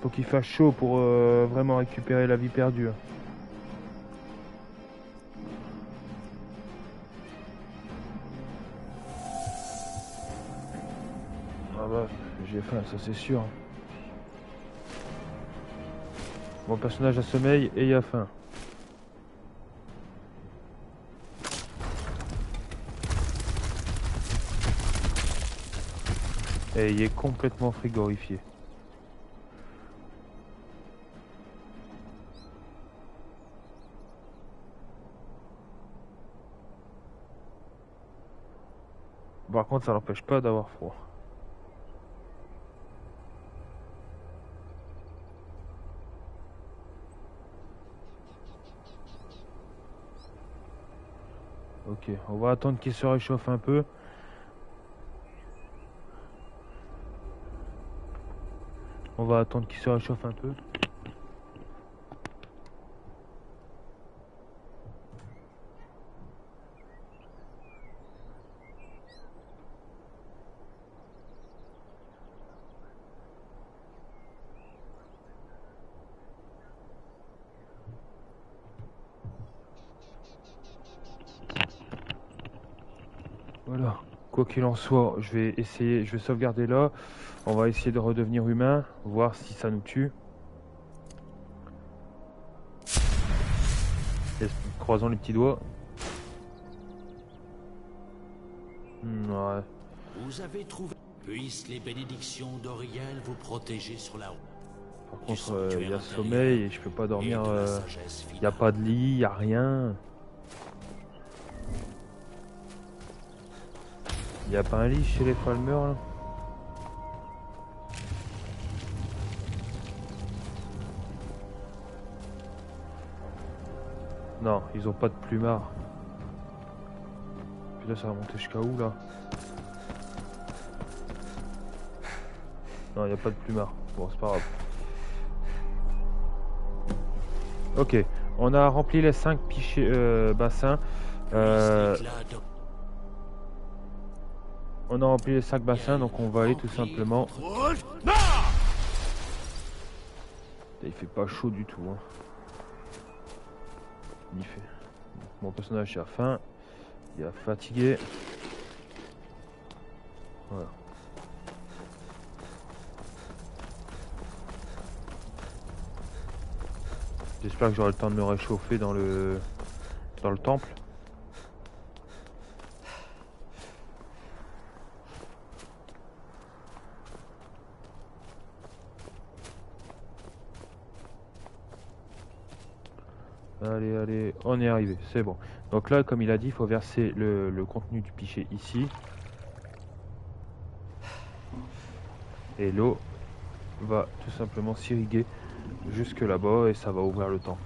Faut qu'il fasse chaud pour vraiment récupérer la vie perdue. Ah bah, j'ai faim, ça c'est sûr. Mon personnage a sommeil et il a faim. Et il est complètement frigorifié. Par contre, ça l'empêche pas d'avoir froid. Ok, on va attendre qu'il se réchauffe un peu. On va attendre qu'il se réchauffe un peu. Voilà, quoi qu'il en soit, je vais sauvegarder là. On va essayer de redevenir humain, voir si ça nous tue. Croisons les petits doigts. Ouais. Vous avez trouvé. Puissent les bénédictions d'Auriel vous protéger sur la route. Par contre, il y a sommeil et je peux pas dormir. Il n'y a pas de lit, il n'y a rien. Il n'y a pas un lit chez les Falmer là? Non, ils ont pas de plumard. Puis là, ça va monter jusqu'à où là? Non, il n'y a pas de plumard. Bon, c'est pas grave. Ok, on a rempli les 5 bassins. On a rempli les 5 bassins, donc on va aller tout simplement. Il fait pas chaud du tout. Hein. Il fait. Mon personnage a faim, il est fatigué. Voilà. J'espère que j'aurai le temps de me réchauffer dans le temple. Allez, allez, on est arrivé, c'est bon. Donc là, comme il a dit, il faut verser le contenu du pichet ici. Et l'eau va tout simplement s'irriguer jusque là-bas et ça va ouvrir le temple.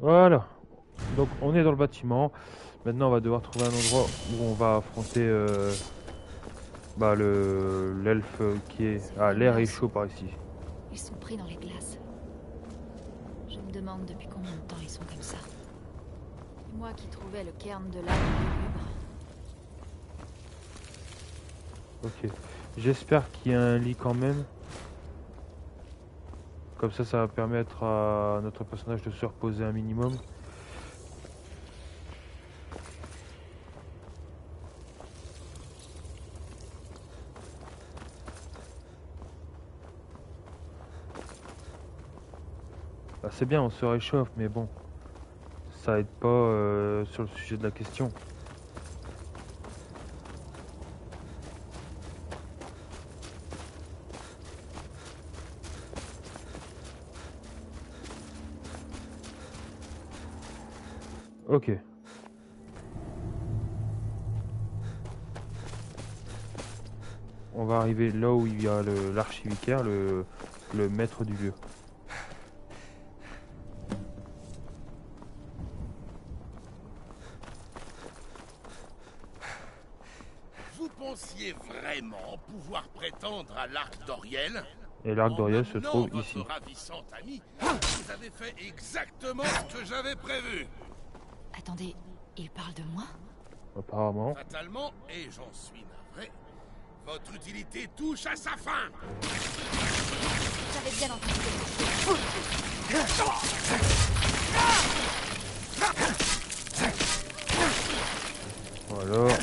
Voilà, donc on est dans le bâtiment. Maintenant on va devoir trouver un endroit où on va affronter l'elfe qui est... Ah, l'air est chaud par ici. Ils sont pris dans les glaces. Je me demande depuis combien de temps ils sont comme ça. Moi qui trouvais le cairn de l'âme lugubre. Ok, j'espère qu'il y a un lit quand même. Comme ça va permettre à notre personnage de se reposer un minimum. Bah, c'est bien, on se réchauffe, mais bon, ça aide pas sur le sujet de la question. Ok. On va arriver là où il y a l'archivicaire, le maître du lieu. Vous pensiez vraiment pouvoir prétendre à l'arc d'Oriel? Et l'arc d'Oriel se trouve ici. Votre ravissante amie, vous avez fait exactement ce que j'avais prévu. Attendez, il parle de moi? Apparemment. Fatalement, et j'en suis navré, votre utilité touche à sa fin. J'avais bien entendu quelque chose. Voilà.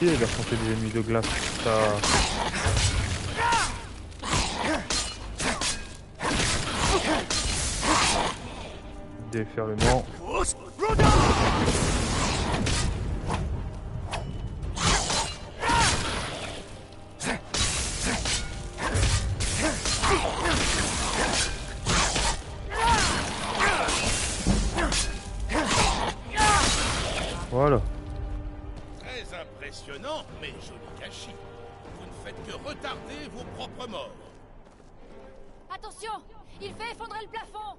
Il va affronter des ennemis de glace. Ça... Déferlement. Voilà. Impressionnant, mais joli gâchis. Vous ne faites que retarder vos propres morts. Attention! Il fait effondrer le plafond!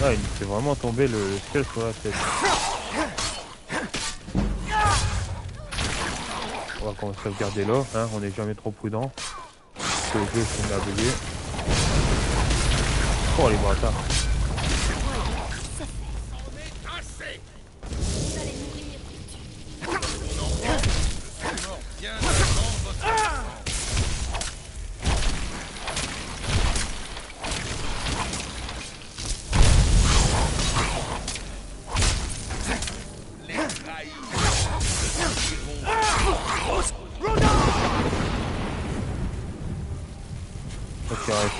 Ah, il fait vraiment tomber le ciel sur la tête. On va commencer à sauvegarder là, hein, on n'est jamais trop prudent. Parce que le jeu se met à bugger. Oh les bâtards. Ok, reste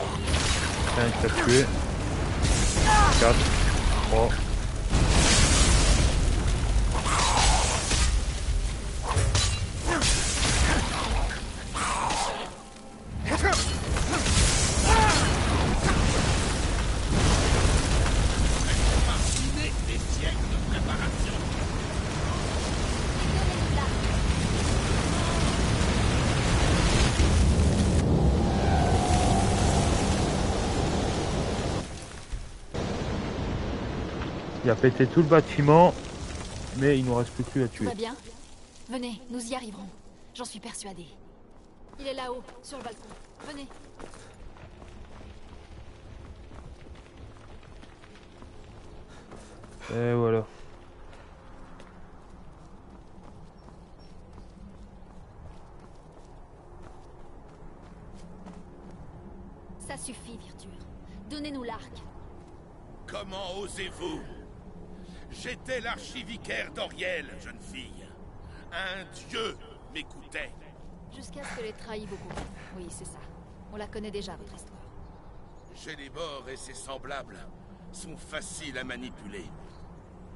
5 à tuer. 4, 3. Il a pété tout le bâtiment, mais il nous reste plus que lui à Tout tuer. va bien? Venez, nous y arriverons. J'en suis persuadée. Il est là-haut, sur le balcon. Venez. Et voilà. Ça suffit, Virture. Donnez-nous l'arc. Comment osez-vous? J'étais l'archivicaire d'Auriel, jeune fille. Un dieu m'écoutait. Jusqu'à ce que les trahis beaucoup. Oui, c'est ça. On la connaît déjà, votre histoire. Gélébor et ses semblables sont faciles à manipuler.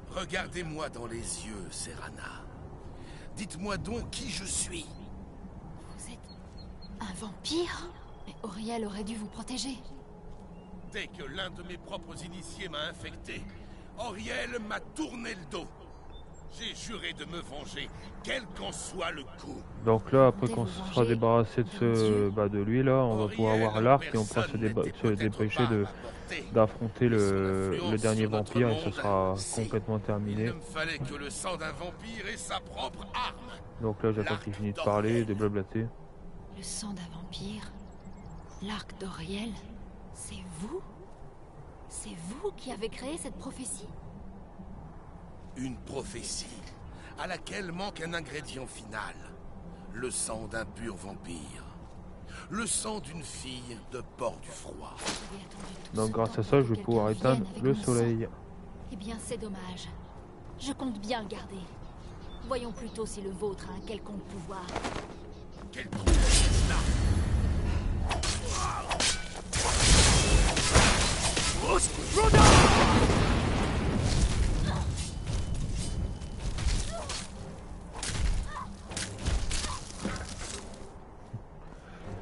Regardez-moi dans les yeux, Serana. Dites-moi donc qui je suis. Vous êtes un vampire? Mais Auriel aurait dû vous protéger. Dès que l'un de mes propres initiés m'a infecté, Auriel m'a tourné le dos. J'ai juré de me venger, quel qu'en soit le coup. Donc là, après qu'on se sera débarrassé de lui, là, on va pouvoir avoir l'arc et on pourra se dépêcher d'affronter le dernier vampire et ce sera complètement terminé. Il ne me fallait que le sang d'un vampire et sa propre arme. Donc là, j'attends qu'il finisse de parler, de blablater. Le sang d'un vampire? L'arc d'Auriel? C'est vous? C'est vous qui avez créé cette prophétie? Une prophétie à laquelle manque un ingrédient final. Le sang d'un pur vampire. Le sang d'une fille de Port-du-Froid. Donc grâce à ça, je vais pouvoir éteindre le soleil. Eh bien, c'est dommage. Je compte bien le garder. Voyons plutôt si le vôtre a un quelconque pouvoir. Quel pouvoir est-ce là?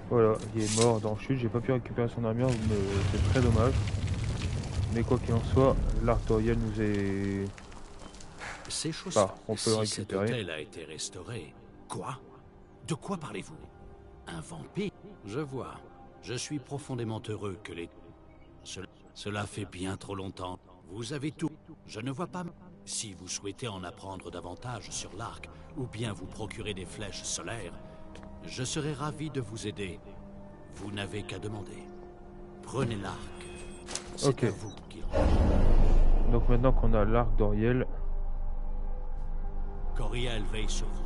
Voilà, il est mort dans chute, j'ai pas pu récupérer son armure, mais c'est très dommage. Mais quoi qu'il en soit, l'arc d'Auriel nous est... C'est chose. on peut le si cet récupérer. hôtel a été restauré. Quoi? De quoi parlez-vous? Un vampire? Je vois. Je suis profondément heureux que les... Cela fait bien trop longtemps. Vous avez tout. Je ne vois pas... Si vous souhaitez en apprendre davantage sur l'arc, ou bien vous procurer des flèches solaires, je serai ravi de vous aider. Vous n'avez qu'à demander. Prenez l'arc. C'est Ok. à vous qu'il en... Donc maintenant qu'on a l'arc d'Auriel, Coriel veille sur vous.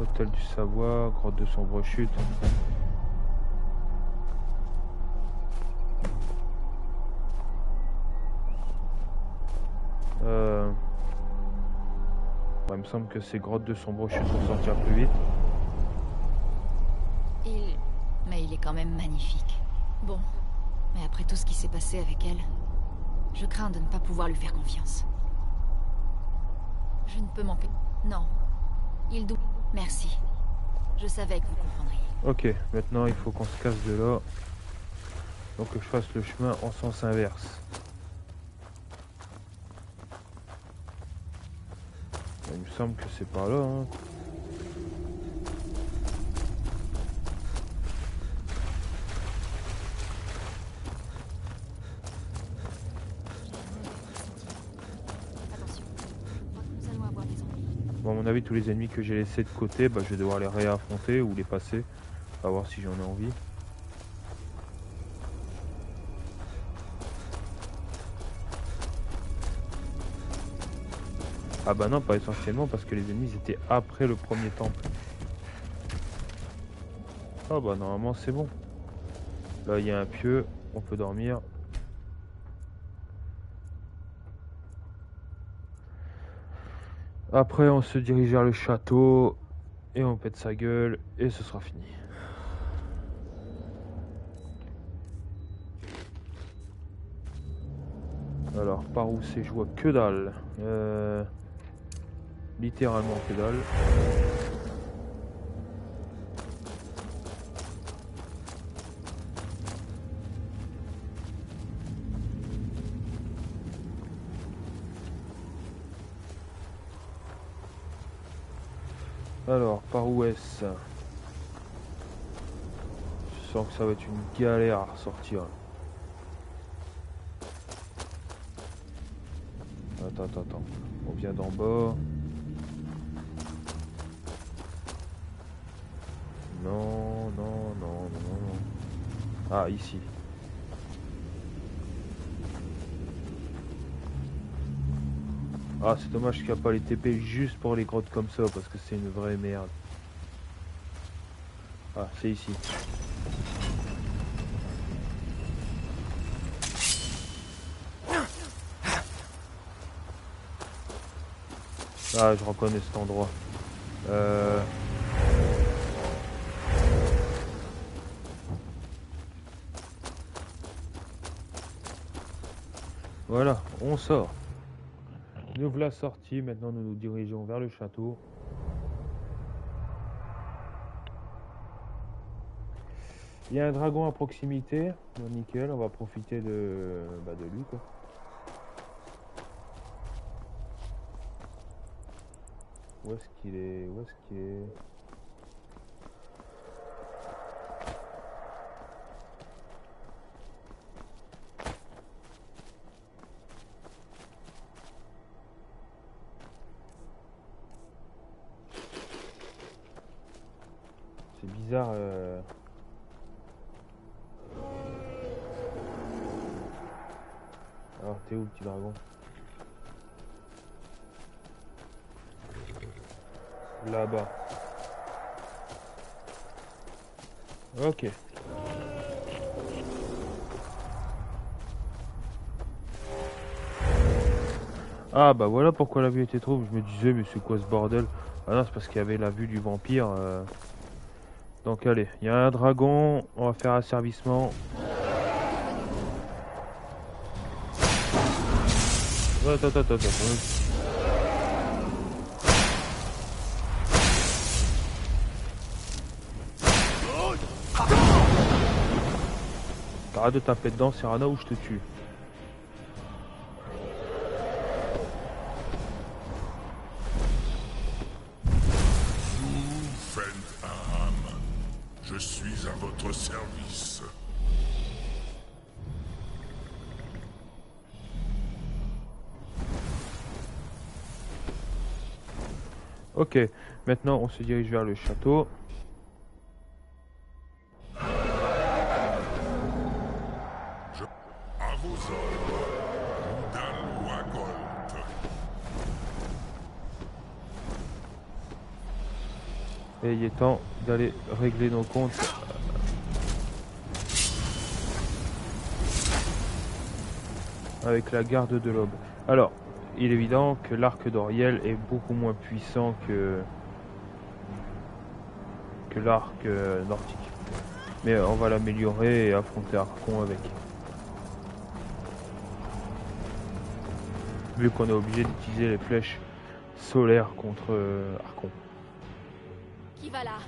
hôtel du Savoie, grotte de sombre chute. Il me semble que ces grottes de sombre chute vont sortir plus vite. Mais il est quand même magnifique. Bon, mais après tout ce qui s'est passé avec elle, je crains de ne pas pouvoir lui faire confiance. Je ne peux m'empêcher. Non. Il doute. Merci. Je savais que vous comprendriez. Ok, maintenant il faut qu'on se casse de là. Donc que je fasse le chemin en sens inverse. Il me semble que c'est par là. Hein. Attention. Nous allons avoir des ennuis. Bon à mon avis, tous les ennemis que j'ai laissés de côté, bah, je vais devoir les réaffronter ou les passer. On va voir si j'en ai envie. Ah bah non, pas essentiellement, parce que les ennemis étaient après le premier temple. Ah bah normalement c'est bon. Là il y a un pieu, on peut dormir. Après on se dirige vers le château et on pète sa gueule et ce sera fini. Alors par où c'est? Je vois que dalle. Littéralement que dalle. Alors, par où est-ce? Je sens que ça va être une galère à ressortir. Attends. On vient d'en bas. Non. Ah, ici. Ah, c'est dommage qu'il n'y a pas les TP juste pour les grottes comme ça, parce que c'est une vraie merde. Ah, c'est ici. Ah, je reconnais cet endroit. Voilà, on sort. Nous voilà sortis, maintenant nous nous dirigeons vers le château. Il y a un dragon à proximité, bon, nickel, on va profiter de lui quoi. Où est-ce qu'il est? C'est bizarre. Alors t'es où le petit dragon? Là-bas. Ok. Ah bah voilà pourquoi la vue était trop. Je me disais mais c'est quoi ce bordel? Ah non, c'est parce qu'il y avait la vue du vampire. Donc allez, il y a un dragon, on va faire asservissement. Attends. Arrête de taper dedans, Cyrano, ou je te tue. Je suis à votre service. Ok, maintenant on se dirige vers le château. À vos ordres, Dalwagolt. Et il est temps d'aller régler nos comptes. Avec la garde de l'Aube. Alors, il est évident que l'arc d'Oriel est beaucoup moins puissant que l'arc nordique. Mais on va l'améliorer et affronter Archon avec. Vu qu'on est obligé d'utiliser les flèches solaires contre Archon. Qui va là?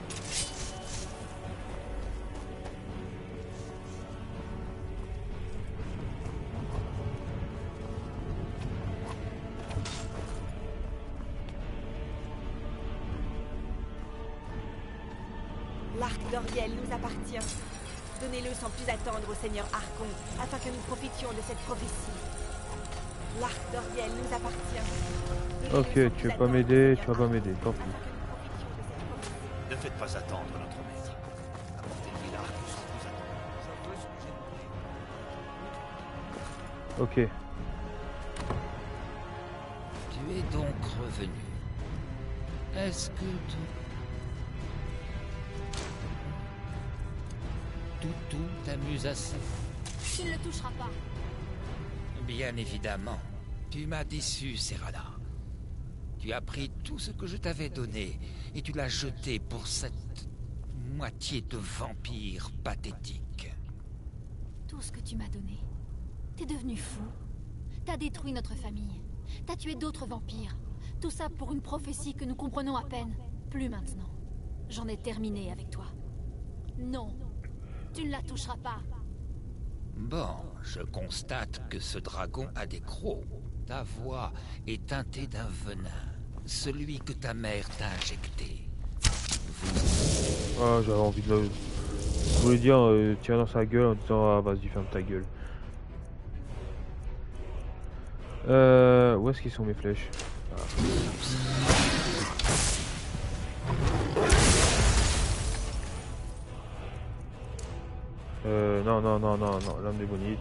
L'arc d'Oriel nous appartient. Donnez-le sans plus attendre au seigneur Archon, afin que nous profitions de cette prophétie. L'arc d'Oriel nous appartient. Ok, tu veux pas m'aider, tu vas pas m'aider, tant pis. Ne faites pas attendre notre maître. Apportez-lui l'arc sans vous attendre. Ok. Tu es donc revenu. Est-ce que tout t'amuse assez? Tu ne le toucheras pas. Bien évidemment. Tu m'as déçu, Serana. Tu as pris tout ce que je t'avais donné et tu l'as jeté pour cette moitié de vampire pathétique. Tout ce que tu m'as donné. T'es devenu fou. T'as détruit notre famille. T'as tué d'autres vampires. Tout ça pour une prophétie que nous comprenons à peine. Plus maintenant. J'en ai terminé avec toi. Non. Tu ne la toucheras pas. Bon, je constate que ce dragon a des crocs. Ta voix est teintée d'un venin. Celui que ta mère t'a injecté. Ah, j'avais envie de le... Je voulais dire, tirer dans sa gueule en disant, ah vas-y, ferme ta gueule. Où est-ce qu'ils sont mes flèches? Non, l'âme des bonites.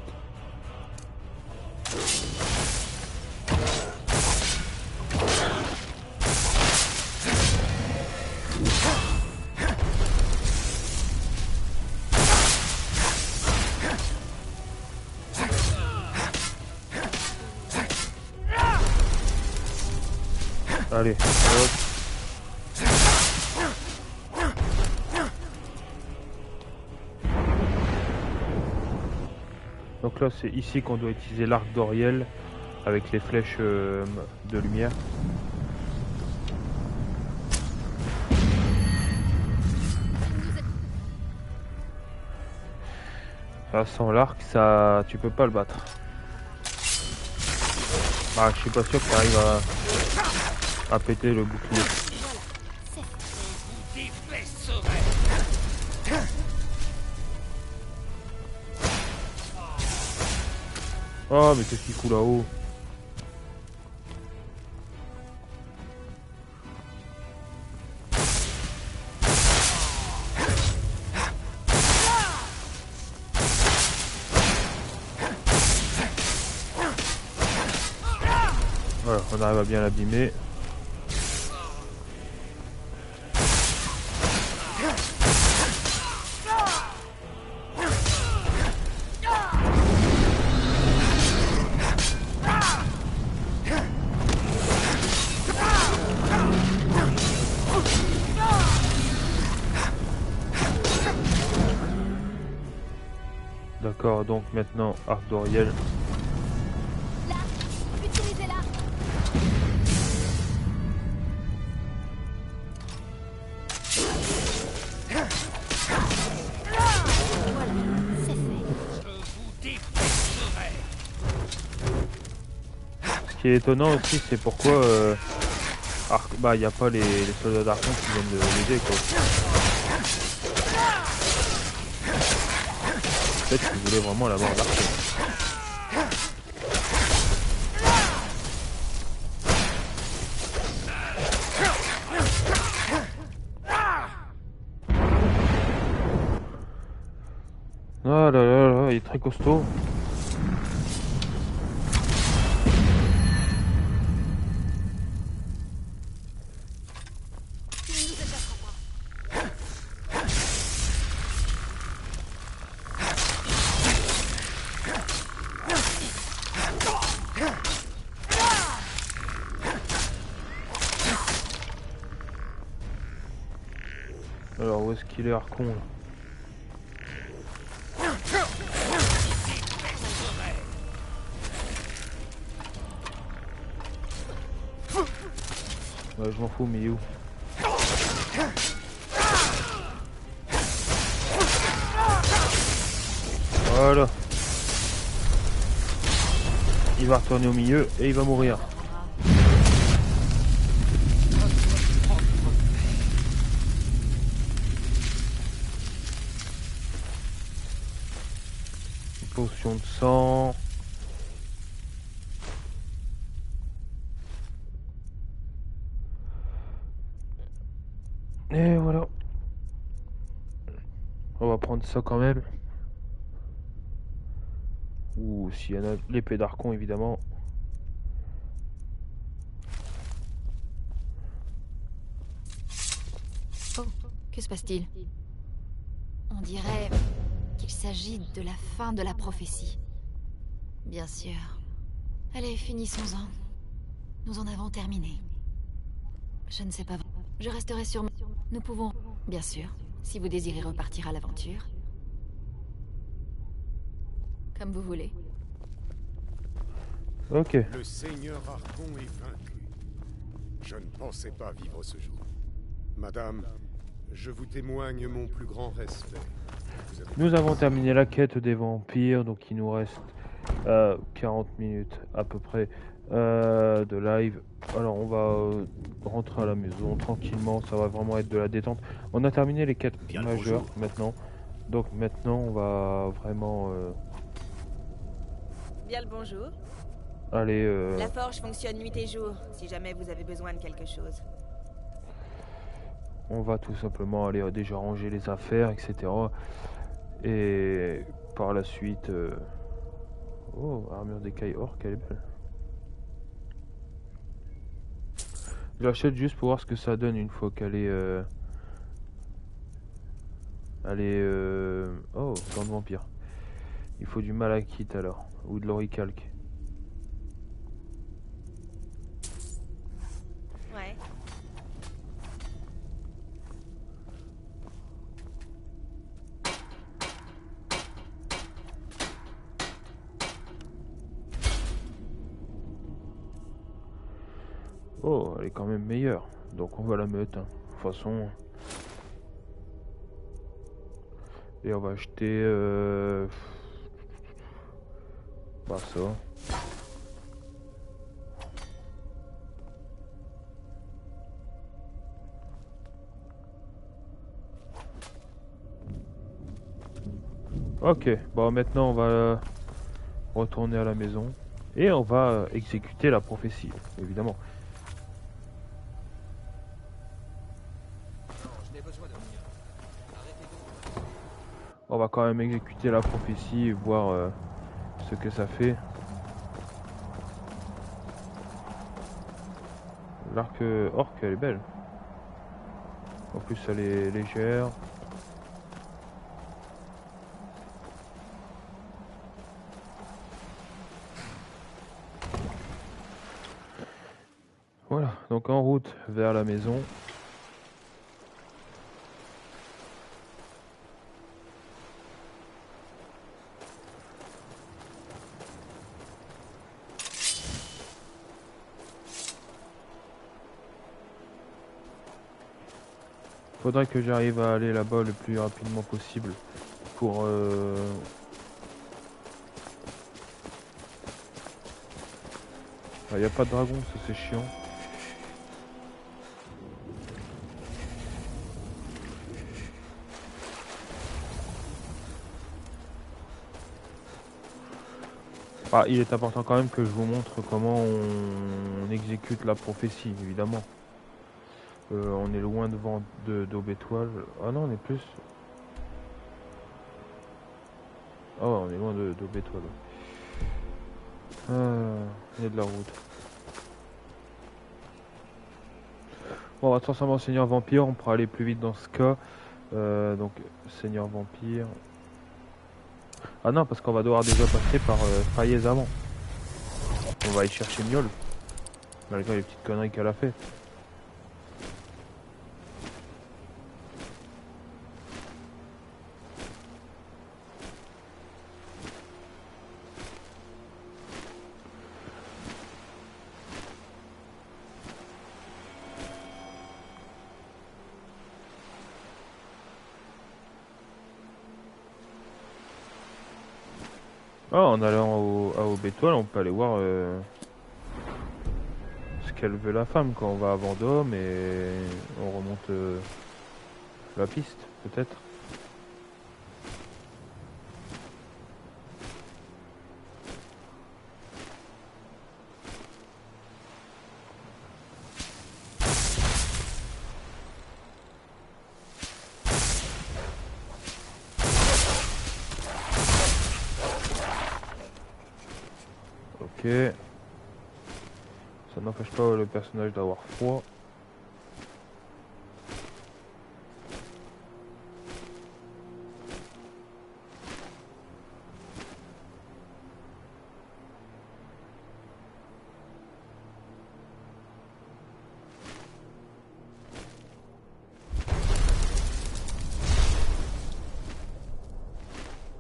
Allez, hop. Donc là c'est ici qu'on doit utiliser l'arc d'Oriel avec les flèches de lumière. Ça, sans l'arc, ça tu peux pas le battre. Ah, je suis pas sûr que tu arrives à péter le bouclier. Oh mais qu'est-ce qu'il fout là-haut? Voilà, on arrive à bien l'abîmer. D'accord, donc maintenant arc d'Oriel. Là, utilisez-la. Voilà, c'est fait. Ce qui est étonnant aussi, c'est pourquoi bah il n'y a pas les soldats d'Archon qui viennent de l'aider quoi. Peut-être qu'ils voulaient vraiment la mort d'Archon. Ah là là là, il est très costaud. Alors où est-ce qu'il est Archon là? Ouais, je m'en fous, mais il est où? Voilà. Il va retourner au milieu et il va mourir. Potion de sang. va prendre ça quand même. Ou s'il y en a l'épée d'Archon évidemment. Oh, que se passe-t-il? On dirait qu'il s'agit de la fin de la prophétie. Bien sûr. Allez, finissons-en. Nous en avons terminé. Je ne sais pas. Je resterai sur... Nous pouvons... Bien sûr, si vous désirez repartir à l'aventure. Comme vous voulez. Ok. Le Seigneur Archon est vaincu. Je ne pensais pas vivre ce jour. Madame, je vous témoigne mon plus grand respect. Nous avons terminé la quête des vampires, donc il nous reste 40 minutes à peu près de live. Alors on va rentrer à la maison tranquillement, ça va vraiment être de la détente. On a terminé les quêtes majeures maintenant, donc maintenant on va vraiment... Bien le bonjour. Allez... La forge fonctionne nuit et jour, si jamais vous avez besoin de quelque chose. On va tout simplement aller déjà ranger les affaires, etc. Et par la suite... Oh, armure d'écaille orc, elle est belle. Je l'achète juste pour voir ce que ça donne une fois qu'elle est... Elle est... Oh, gant de vampire. Il faut du malachite alors, ou de l'oricalque. Ouais. Oh, elle est quand même meilleure. Donc on va la mettre. Hein. De toute façon. Et on va acheter... Bah ça. Ok, bon maintenant on va retourner à la maison. Et on va exécuter la prophétie, évidemment. On va quand même exécuter la prophétie et voir ce que ça fait. L'arc orc, elle est belle. En plus, elle est légère. Voilà, donc en route vers la maison. Faudrait que j'arrive à aller là-bas le plus rapidement possible pour il n'y a pas de dragon, ça c'est chiant. Ah, il est important quand même que je vous montre comment on exécute la prophétie, évidemment. On est loin devant d'Aube Étoile. Ah non, on est plus... Ah ouais, on est loin d'Aube Étoile. Il y a de la route. Bon, on va transformer en Seigneur Vampire, on pourra aller plus vite dans ce cas. Donc, Seigneur Vampire... Ah non, parce qu'on va devoir déjà passer par Fayez avant. On va aller chercher Miol. Malgré les petites conneries qu'elle a fait. Oh, en allant à Aube Étoile, on peut aller voir ce qu'elle veut la femme quand on va à Vendôme et on remonte la piste, peut-être. Ok. Ça n'empêche pas le personnage d'avoir froid.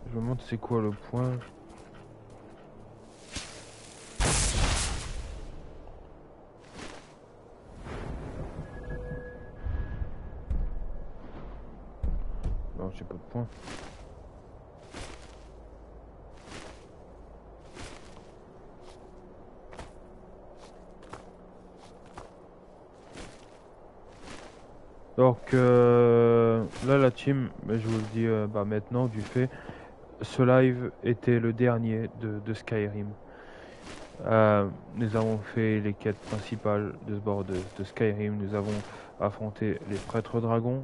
Je me demande c'est quoi le point. Non, j'ai pas de point. Donc là la team, je vous le dis maintenant du fait, ce live était le dernier de Skyrim. Nous avons fait les quêtes principales de ce bord de Skyrim, nous avons affronté les prêtres dragons,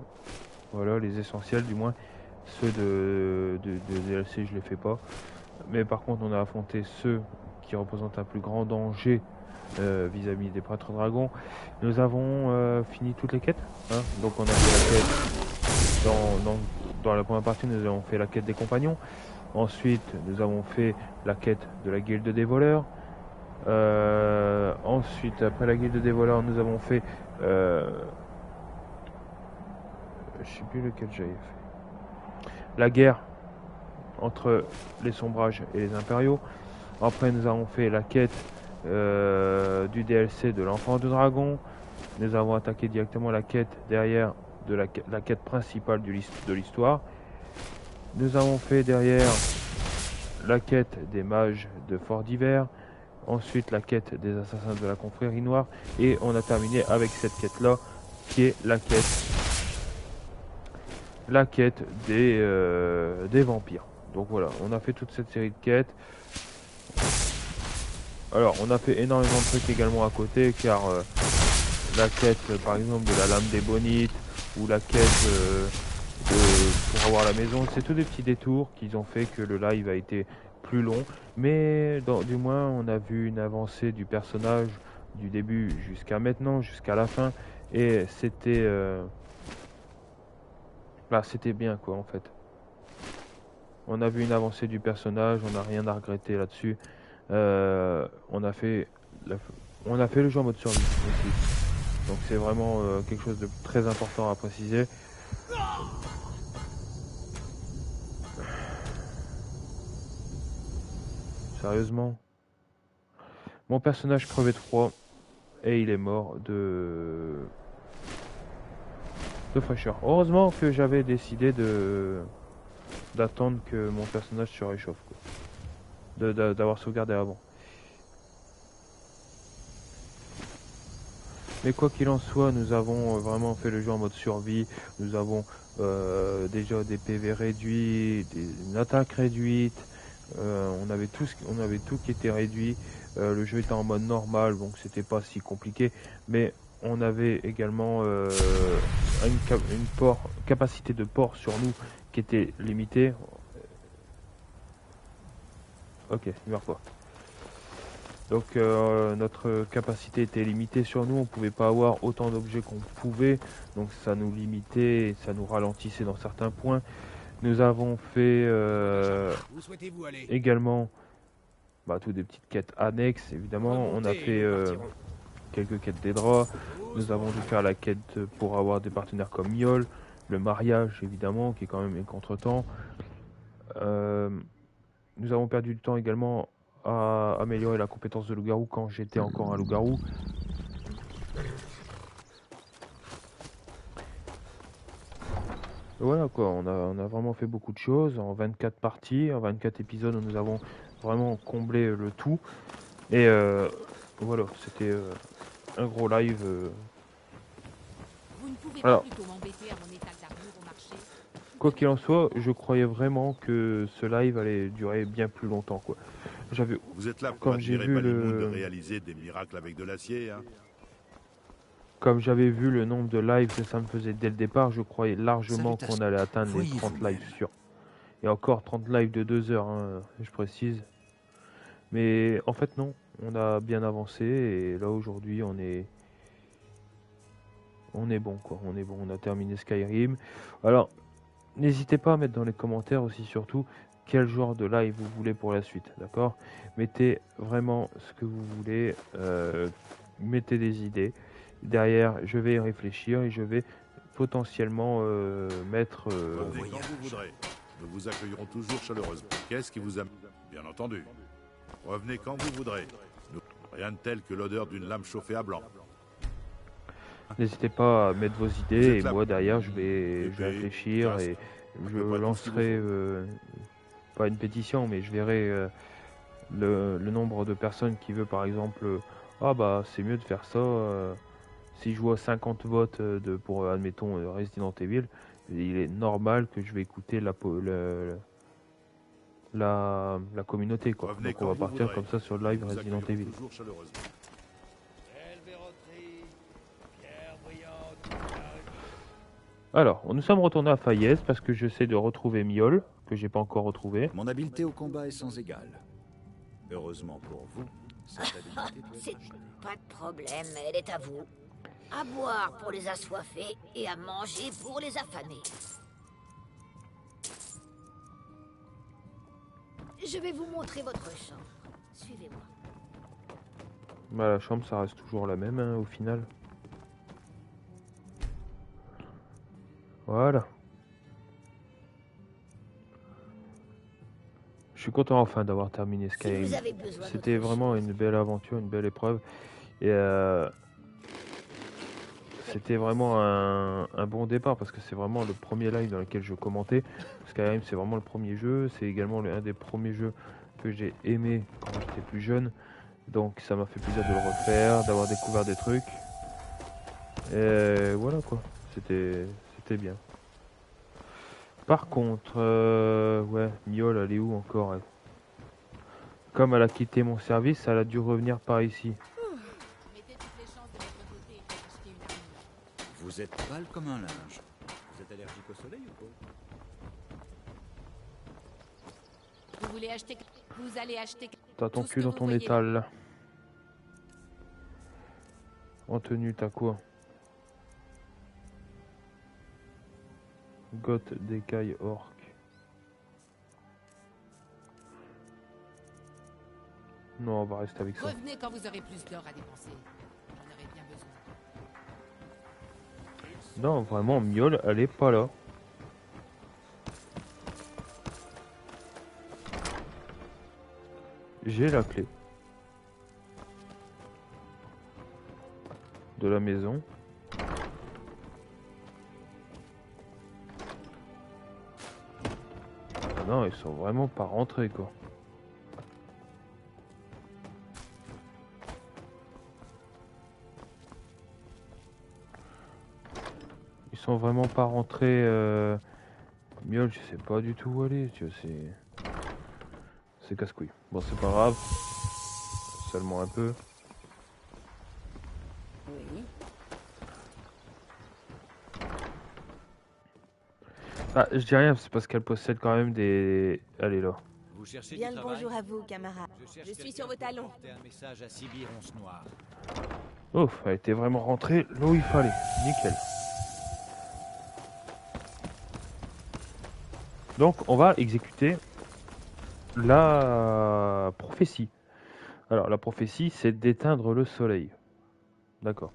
voilà les essentiels du moins, ceux de DLC je les fais pas, mais par contre on a affronté ceux qui représentent un plus grand danger vis-à-vis des prêtres dragons. Nous avons fini toutes les quêtes, hein. Donc on a fait la quête dans la première partie, nous avons fait la quête des compagnons. Ensuite nous avons fait la quête de la guilde des voleurs. Ensuite après la guilde des voleurs nous avons fait je sais plus lequel j'avais fait, la guerre entre les sombrages et les impériaux. Après nous avons fait la quête du DLC de l'enfant de dragon. Nous avons attaqué directement la quête derrière de la quête principale de l'histoire. Nous avons fait derrière la quête des mages de Fort d'Hiver. Ensuite la quête des assassins de la confrérie noire. Et on a terminé avec cette quête là qui est la quête des vampires. Donc voilà, on a fait toute cette série de quêtes. Alors on a fait énormément de trucs également à côté, car la quête par exemple de la lame des bonites ou la quête pour avoir la maison, c'est tous des petits détours qui ont fait que le live a été plus long, mais du moins on a vu une avancée du personnage du début jusqu'à maintenant, jusqu'à la fin, et c'était c'était bien quoi en fait. On a vu une avancée du personnage, on n'a rien à regretter là-dessus. On a fait le jeu en mode survie aussi. Donc c'est vraiment quelque chose de très important à préciser. Sérieusement, mon personnage crevait de froid et il est mort de fraîcheur. Heureusement que j'avais décidé d'attendre que mon personnage se réchauffe, quoi. D'avoir sauvegardé avant. Mais quoi qu'il en soit, nous avons vraiment fait le jeu en mode survie. Nous avons déjà des PV réduits, une attaque réduite. On avait tout qui était réduit. Le jeu était en mode normal, donc c'était pas si compliqué. Mais on avait également une capacité de port sur nous qui était limitée. Ok, il meurt pas. Donc notre capacité était limitée sur nous, on pouvait pas avoir autant d'objets qu'on pouvait, donc ça nous limitait et ça nous ralentissait dans certains points. Nous avons fait également toutes des petites quêtes annexes, évidemment. On a fait quelques quêtes des draps. Nous avons dû faire la quête pour avoir des partenaires comme Yol, le mariage évidemment, qui est quand même un contretemps. Nous avons perdu du temps également à améliorer la compétence de loup-garou quand j'étais encore un loup-garou. Voilà quoi, on a vraiment fait beaucoup de choses en 24 parties, en 24 épisodes, nous avons vraiment comblé le tout. Et voilà, c'était un gros live. Vous ne pouvez Alors, pas plutôt m'embêter à mon état d'armure au marché. quoi qu'il en soit, je croyais vraiment que ce live allait durer bien plus longtemps, quoi. Vous êtes là pour quand j'ai admirer vu Balimoun de réaliser des miracles avec de l'acier, hein? Comme j'avais vu le nombre de lives que ça me faisait dès le départ, je croyais largement qu'on allait atteindre les 30 lives sûrs. Et encore 30 lives de 2 heures, hein, je précise. Mais en fait non, on a bien avancé et là aujourd'hui on est bon quoi, on est bon, on a terminé Skyrim. Alors n'hésitez pas à mettre dans les commentaires aussi surtout quel genre de live vous voulez pour la suite, d'accord? Mettez vraiment ce que vous voulez, mettez des idées. Derrière, je vais y réfléchir et je vais potentiellement mettre... Revenez quand vous voudrez. Nous vous accueillerons toujours chaleureusement. Qu'est-ce qui vous a... Bien entendu. Revenez quand vous voudrez. Rien de tel que l'odeur d'une lame chauffée à blanc. N'hésitez pas à mettre vos idées et moi derrière je vais réfléchir et je lancerai pas une pétition mais je verrai le nombre de personnes qui veut par exemple ah bah c'est mieux de faire ça si je vois 50 votes pour admettons Resident Evil, il est normal que je vais écouter la communauté quoi. Donc on va partir comme ça sur le live Resident Evil. Alors, nous sommes retournés à Fayez parce que j'essaie de retrouver Miol, que j'ai pas encore retrouvé. Mon habileté au combat est sans égal. Heureusement pour vous, cette habileté C'est pas de problème, elle est à vous. À boire pour les assoiffés et à manger pour les affamés. Je vais vous montrer votre chambre. Suivez-moi. Bah, la chambre, ça reste toujours la même hein, au final. Voilà. Je suis content enfin d'avoir terminé Skyrim. C'était vraiment une belle aventure, une belle épreuve. Et c'était vraiment un bon départ parce que c'est vraiment le premier live dans lequel je commentais. Skyrim c'est vraiment le premier jeu. C'est également un des premiers jeux que j'ai aimé quand j'étais plus jeune. Donc ça m'a fait plaisir de le refaire, d'avoir découvert des trucs. Et voilà quoi. C'était bien. Par contre, ouais, Miol, elle est où encore elle? Comme elle a quitté mon service, elle a dû revenir par ici. Vous êtes pâle comme un linge. Vous êtes allergique au soleil ou quoi? Vous voulez acheter... Vous allez acheter... T'as ton cul dans ton étal. En tenue, t'as quoi? Goth d'écaille orc. Non, on va rester avec ça. Revenez quand vous aurez plus d'or à dépenser. J'en aurai bien besoin. Non, vraiment, Miol, elle est pas là. J'ai la clé de la maison. Ah non, ils sont vraiment pas rentrés quoi. Ils sont vraiment pas rentrés. Miol, je sais pas du tout où aller. Tu vois, c'est casse-couille. Bon, c'est pas grave. Seulement un peu. Oui. Ah, je dis rien, c'est parce qu'elle possède quand même des... Elle est là. Vous cherchez Bien du le travail? bonjour à vous, camarade. Je suis sur vos talons. Un message à Sibir Once Noire. Ouf, elle était vraiment rentrée là où il fallait. Nickel. Donc, on va exécuter la prophétie. Alors, la prophétie, c'est d'éteindre le soleil. D'accord.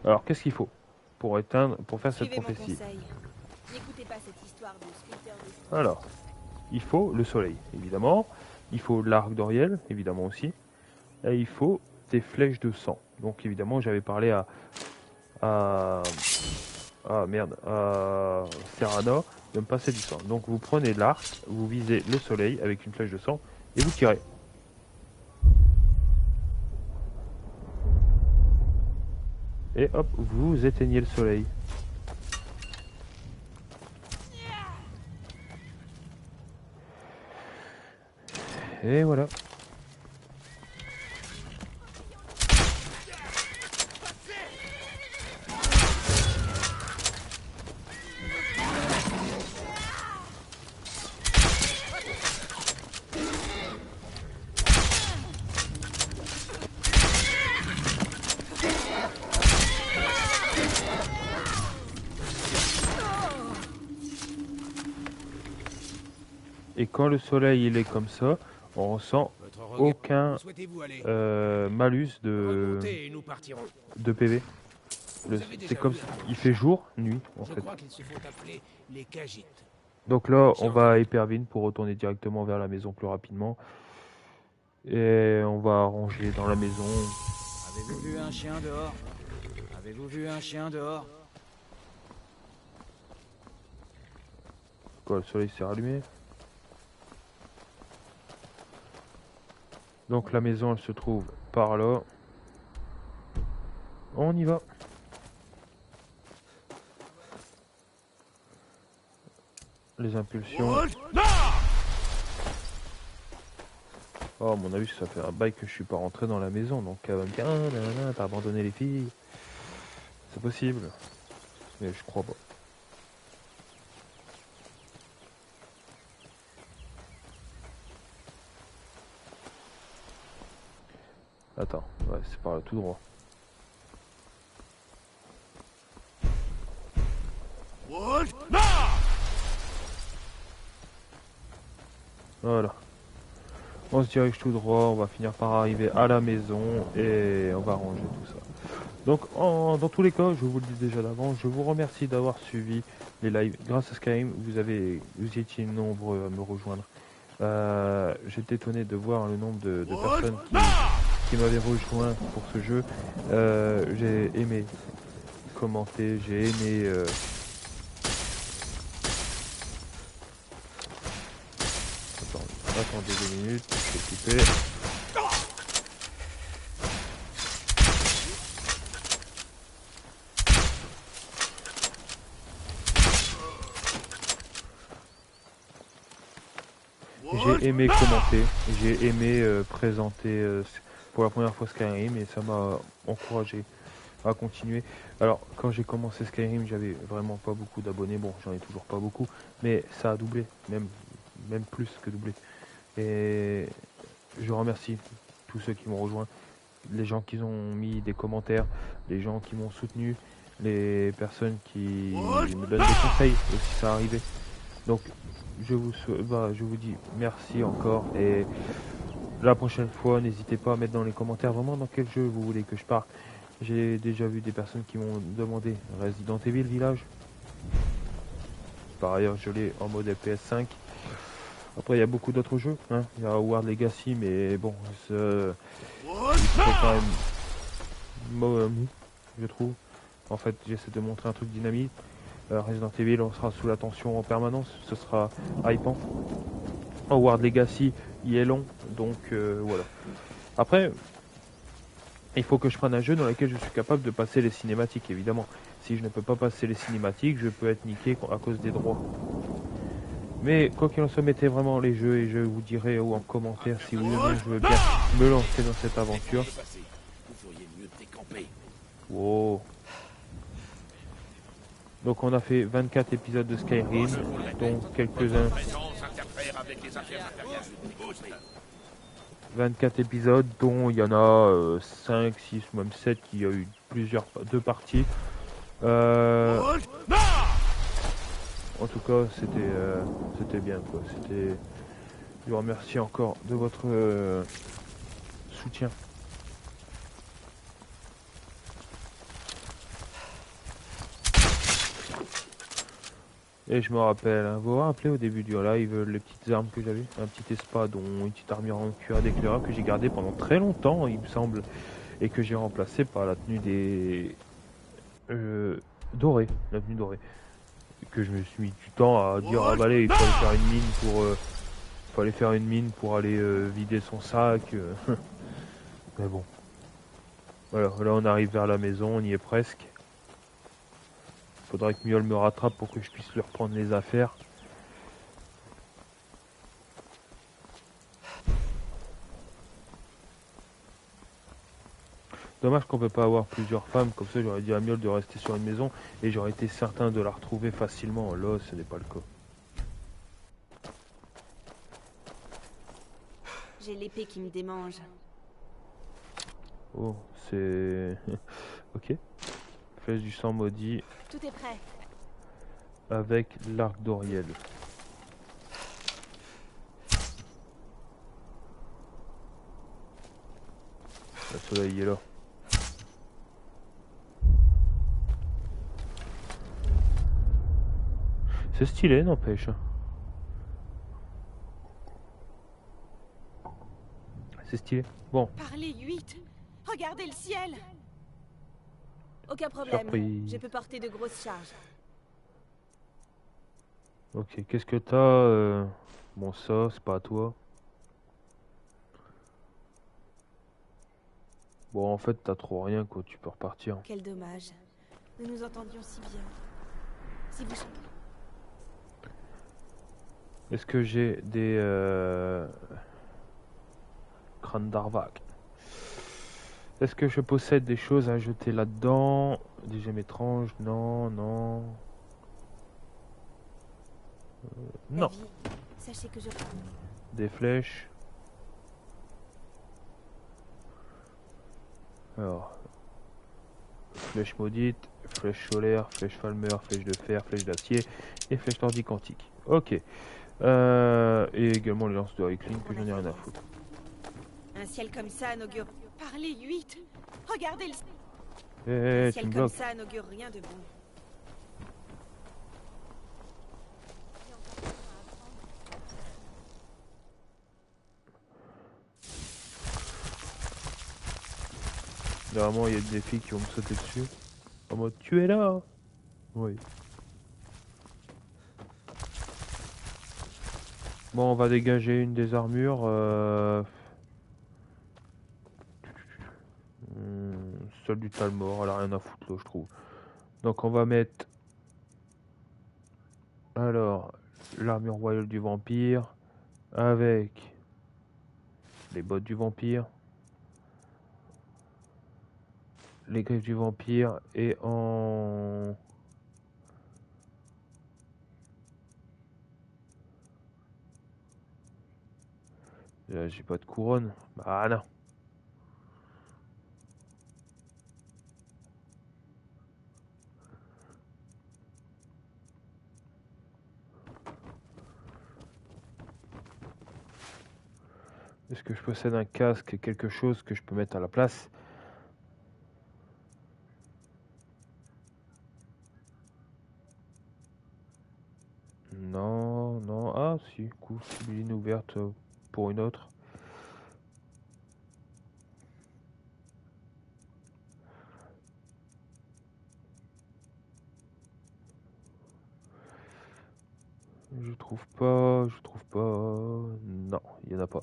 Alors, qu'est-ce qu'il faut pour faire cette prophétie? N'écoutez pas cette histoire de sculpteur de... Alors, il faut le soleil, évidemment. Il faut l'arc d'Oriel, évidemment aussi. Et il faut des flèches de sang. Donc, évidemment, j'avais parlé à Serana de me passer du sang. Donc, vous prenez l'arc, vous visez le soleil avec une flèche de sang et vous tirez. Et hop, vous éteignez le soleil. Et voilà. Et quand le soleil il est comme ça, on ressent aucun malus de PV. C'est comme si il fait jour, nuit en fait. Donc là, on va à Éperville pour retourner directement vers la maison plus rapidement. Et on va ranger dans la maison. Avez-vous vu un chien dehors? Avez-vous vu un chien dehors? Quoi, le soleil s'est rallumé? Donc la maison, elle se trouve par là. On y va. Les impulsions. Oh, à mon avis, ça fait un bail que je suis pas rentré dans la maison, donc elle va me dire ah, nanana, t'as abandonné les filles. C'est possible, mais je crois pas. Attends, ouais, c'est par là tout droit. Voilà. On se dirige tout droit, on va finir par arriver à la maison et on va ranger tout ça. Donc dans tous les cas, je vous le dis déjà d'avant, je vous remercie d'avoir suivi les lives. Grâce à Skyrim, vous étiez nombreux à me rejoindre. J'étais étonné de voir le nombre de personnes qui m'avaient rejoint pour ce jeu. J'ai aimé commenter, j'ai aimé... Attendez 2 minutes, je suis occupé. J'ai aimé commenter, j'ai aimé présenter pour la première fois Skyrim et ça m'a encouragé à continuer. Alors quand j'ai commencé Skyrim, j'avais vraiment pas beaucoup d'abonnés, bon j'en ai toujours pas beaucoup, mais ça a doublé, même plus que doublé. Et je remercie tous ceux qui m'ont rejoint, les gens qui ont mis des commentaires, les gens qui m'ont soutenu, les personnes qui me donnent des conseils aussi, ça arrivait. Donc je vous dis merci encore et la prochaine fois n'hésitez pas à mettre dans les commentaires vraiment dans quel jeu vous voulez que je parte. J'ai déjà vu des personnes qui m'ont demandé Resident Evil Village. Par ailleurs je l'ai en mode FPS 5. Après il y a beaucoup d'autres jeux, hein. Il y a Hogwarts Legacy mais bon c'est quand même mou, je trouve. En fait j'essaie de montrer un truc dynamique. Resident Evil on sera sous la tension en permanence, ce sera hypant. Hogwarts Legacy il est long donc voilà. Après il faut que je prenne un jeu dans lequel je suis capable de passer les cinématiques évidemment. Si je ne peux pas passer les cinématiques je peux être niqué à cause des droits. Mais quoi qu'il en soit, mettez vraiment les jeux et je vous dirai en commentaire si oui ou non je veux bien me lancer dans cette aventure. Wow. Donc on a fait 24 épisodes de Skyrim, dont quelques-uns... 24 épisodes dont il y en a 5, 6, même 7 qui a eu deux parties. En tout cas, c'était bien quoi. Je vous remercie encore de votre soutien. Et je me rappelle, hein, vous vous rappelez au début du live les petites armes que j'avais, un petit espadon, une petite armure en cuir d'éclaireur que j'ai gardé pendant très longtemps, il me semble, et que j'ai remplacé par la tenue des dorée, la tenue dorée. Que je me suis mis du temps à dire ah bah allez, il fallait faire une mine pour aller vider son sac. Mais bon. Voilà, là on arrive vers la maison, on y est presque. Faudrait que Miol me rattrape pour que je puisse lui reprendre les affaires. Dommage qu'on peut pas avoir plusieurs femmes, comme ça j'aurais dit à Miol de rester sur une maison et j'aurais été certain de la retrouver facilement. Là, ce n'est pas le cas. J'ai l'épée qui me démange. Oh, c'est... ok. Flèche du sang maudit. Tout est prêt. Avec l'arc d'Oriel. Le soleil est là. C'est stylé, n'empêche. C'est stylé. Bon. Parlez 8. Regardez le ciel. Aucun problème. Surprise. Je peux porter de grosses charges. Ok, qu'est-ce que t'as Bon, ça, c'est pas à toi. Bon, en fait, t'as trop rien, quoi. Tu peux repartir. Quel dommage. Nous nous entendions si bien. Si vous... Est-ce que j'ai des crânes d'Arvak? Est-ce que je possède des choses à jeter là-dedans? Des gemmes étranges? Non, non. Non. Sachez que je... Des flèches. Alors. Flèche maudite, flèche solaire, flèche Falmer, flèche de fer, flèche d'acier et flèche nordique antique. Ok. Et également les lances de Rickling que j'en ai rien à foutre. Un ciel comme ça n'augure... Parlez 8. Regardez le... Un ciel comme bloques. ça n'augure rien de bon. Normalement il y a des filles qui vont me sauter dessus. En mode tu es là. Oui. Bon, on va dégager une des armures. Celle du Talmor, elle a rien à foutre là, je trouve. Donc on va mettre... Alors, l'armure royale du vampire. Avec les bottes du vampire. Les griffes du vampire. Et en... Là, j'ai pas de couronne. Bah non. Est-ce que je possède un casque et quelque chose que je peux mettre à la place? Non, non. Ah si, cool. Une ouverte pour une autre. Je trouve pas, je trouve pas. Non, il y en a pas.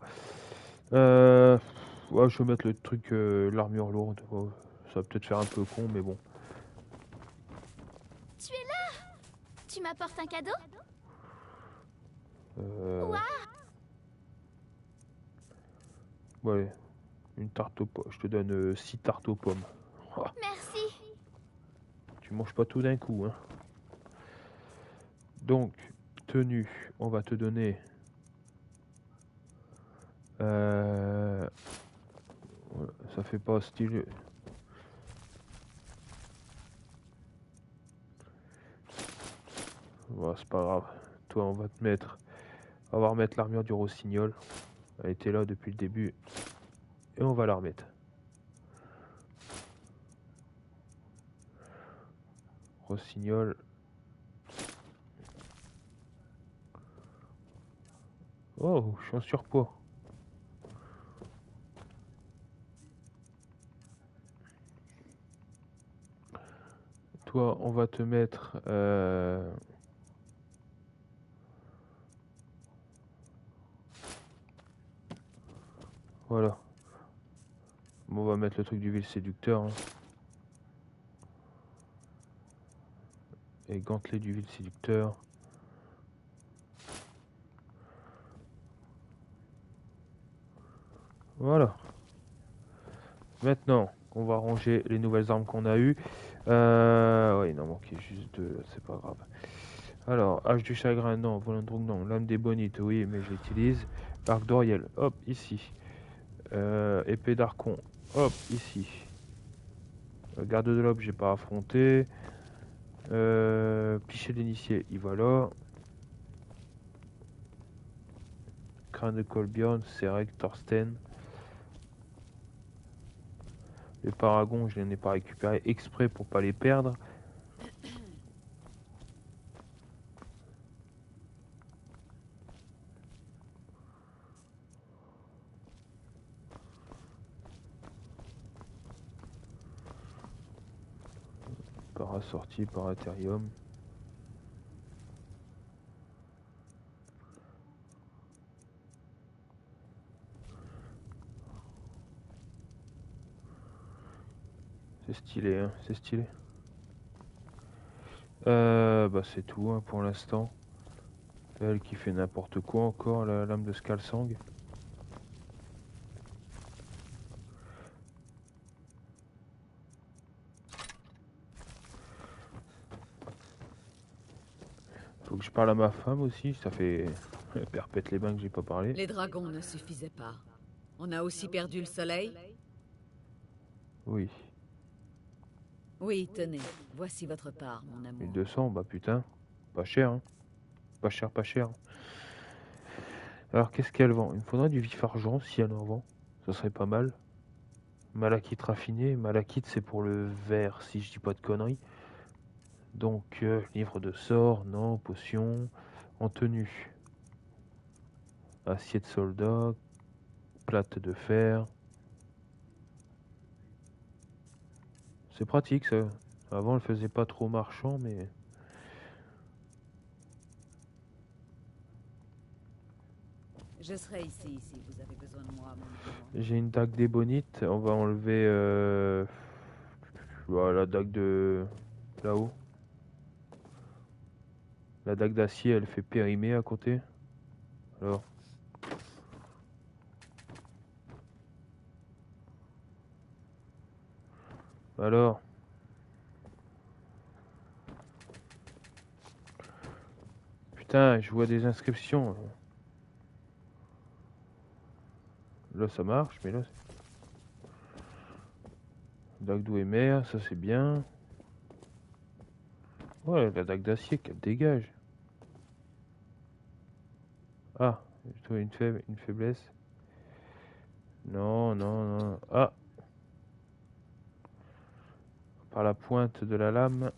Ouais, je vais mettre le truc, l'armure lourde. Ouais, ça va peut-être faire un peu con, mais bon. Tu es là? Tu m'apportes un cadeau? Ouais, une tarte aux pommes. Je te donne 6 tartes aux pommes. Ah, Merci. tu manges pas tout d'un coup, hein. Donc, tenue, on va te donner. Voilà, ça fait pas style. Voilà, c'est pas grave. Toi, on va te mettre. On va remettre l'armure du rossignol. Elle était là depuis le début. Et on va la remettre. Rossignol. Oh, je suis en surpoids. Toi, on va te mettre... Voilà. Bon, on va mettre le truc du vil séducteur. Hein. Et gantelet du vil séducteur. Voilà. Maintenant, on va ranger les nouvelles armes qu'on a eues. Oui, il en manquait juste deux, c'est pas grave. Alors, hache du chagrin, non. Volendrung, non. Lame des bonites, oui, mais je l'utilise. Arc d'Oriel, hop, ici. Épée d'Archon, hop, ici. Garde de l'Aube, j'ai pas affronté. Pichet d'initié, il va là. Crâne de Colbjorn, Serek, Thorsten. Les paragons, je les ai pas récupérés exprès pour pas les perdre. Parassortie, parathérium. C'est stylé, hein, c'est stylé. Bah c'est tout hein, pour l'instant. Elle qui fait n'importe quoi encore, la lame de Skalsang. Faut que je parle à ma femme aussi, ça fait perpète les bains que j'ai pas parlé. Les dragons ne suffisaient pas. On a aussi perdu le soleil? Oui. Oui, tenez. Voici votre part, mon amour. 1200, bah putain. Pas cher, hein. Pas cher, pas cher. Alors qu'est-ce qu'elle vend? Il me faudrait du vif argent si elle en vend. Ça serait pas mal. Malachite raffiné. Malachite c'est pour le verre si je dis pas de conneries. Donc livre de sort, non, potion. En tenue. Acier de soldat. Plate de fer. C'est pratique ça. Avant elle faisait pas trop marchand mais... Je serai ici si vous avez besoin de moi, mon amour. J'ai une dague d'ébonite. On va enlever la dague de là-haut. La dague d'acier elle fait périmer à côté. Alors. Alors. Putain, je vois des inscriptions. Là ça marche, mais là... Dague d'Ouémer, ça c'est bien. Ouais, la dague d'acier qu'elle dégage. Ah, j'ai trouvé une faiblesse. Non, non, non. Ah! Par la pointe de la lame.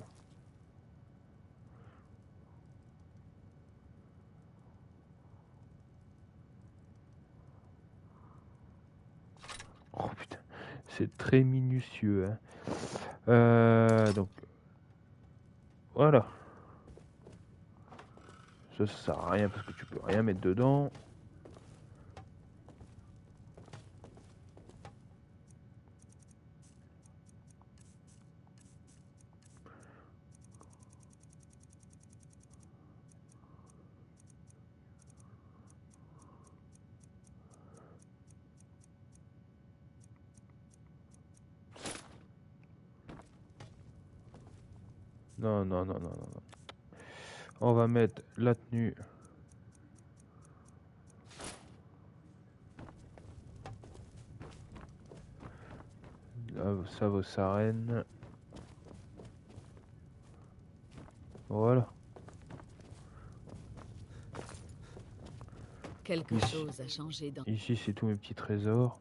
Oh putain, c'est très minutieux. Hein. Donc, voilà. Ça sert à rien parce que tu peux rien mettre dedans. Non, non, non, non, non, non. On va mettre la tenue. Là, ça vaut sa reine. Voilà. Quelque chose a changé dans... Ici, c'est tous mes petits trésors.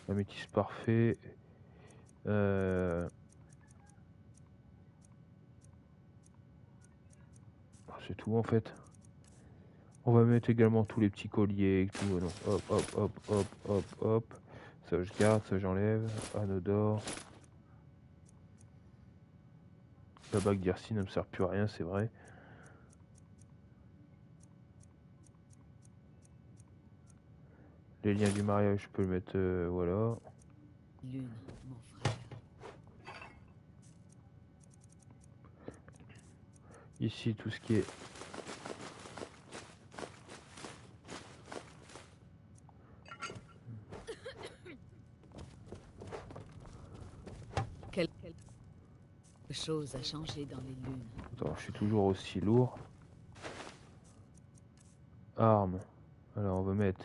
La métisse parfait. C'est tout en fait. On va mettre également tous les petits colliers. Tout, non. Hop, hop, hop, hop, hop, hop. Ça je garde, ça j'enlève. Anneau d'or. La bague d'Irsi ne me sert plus à rien, c'est vrai. Les liens du mariage, je peux le mettre, voilà. Lune, mon frère. Ici, tout ce qui est... Quelque chose a changé dans les lunes. Attends, je suis toujours aussi lourd. Armes. Alors, on va mettre...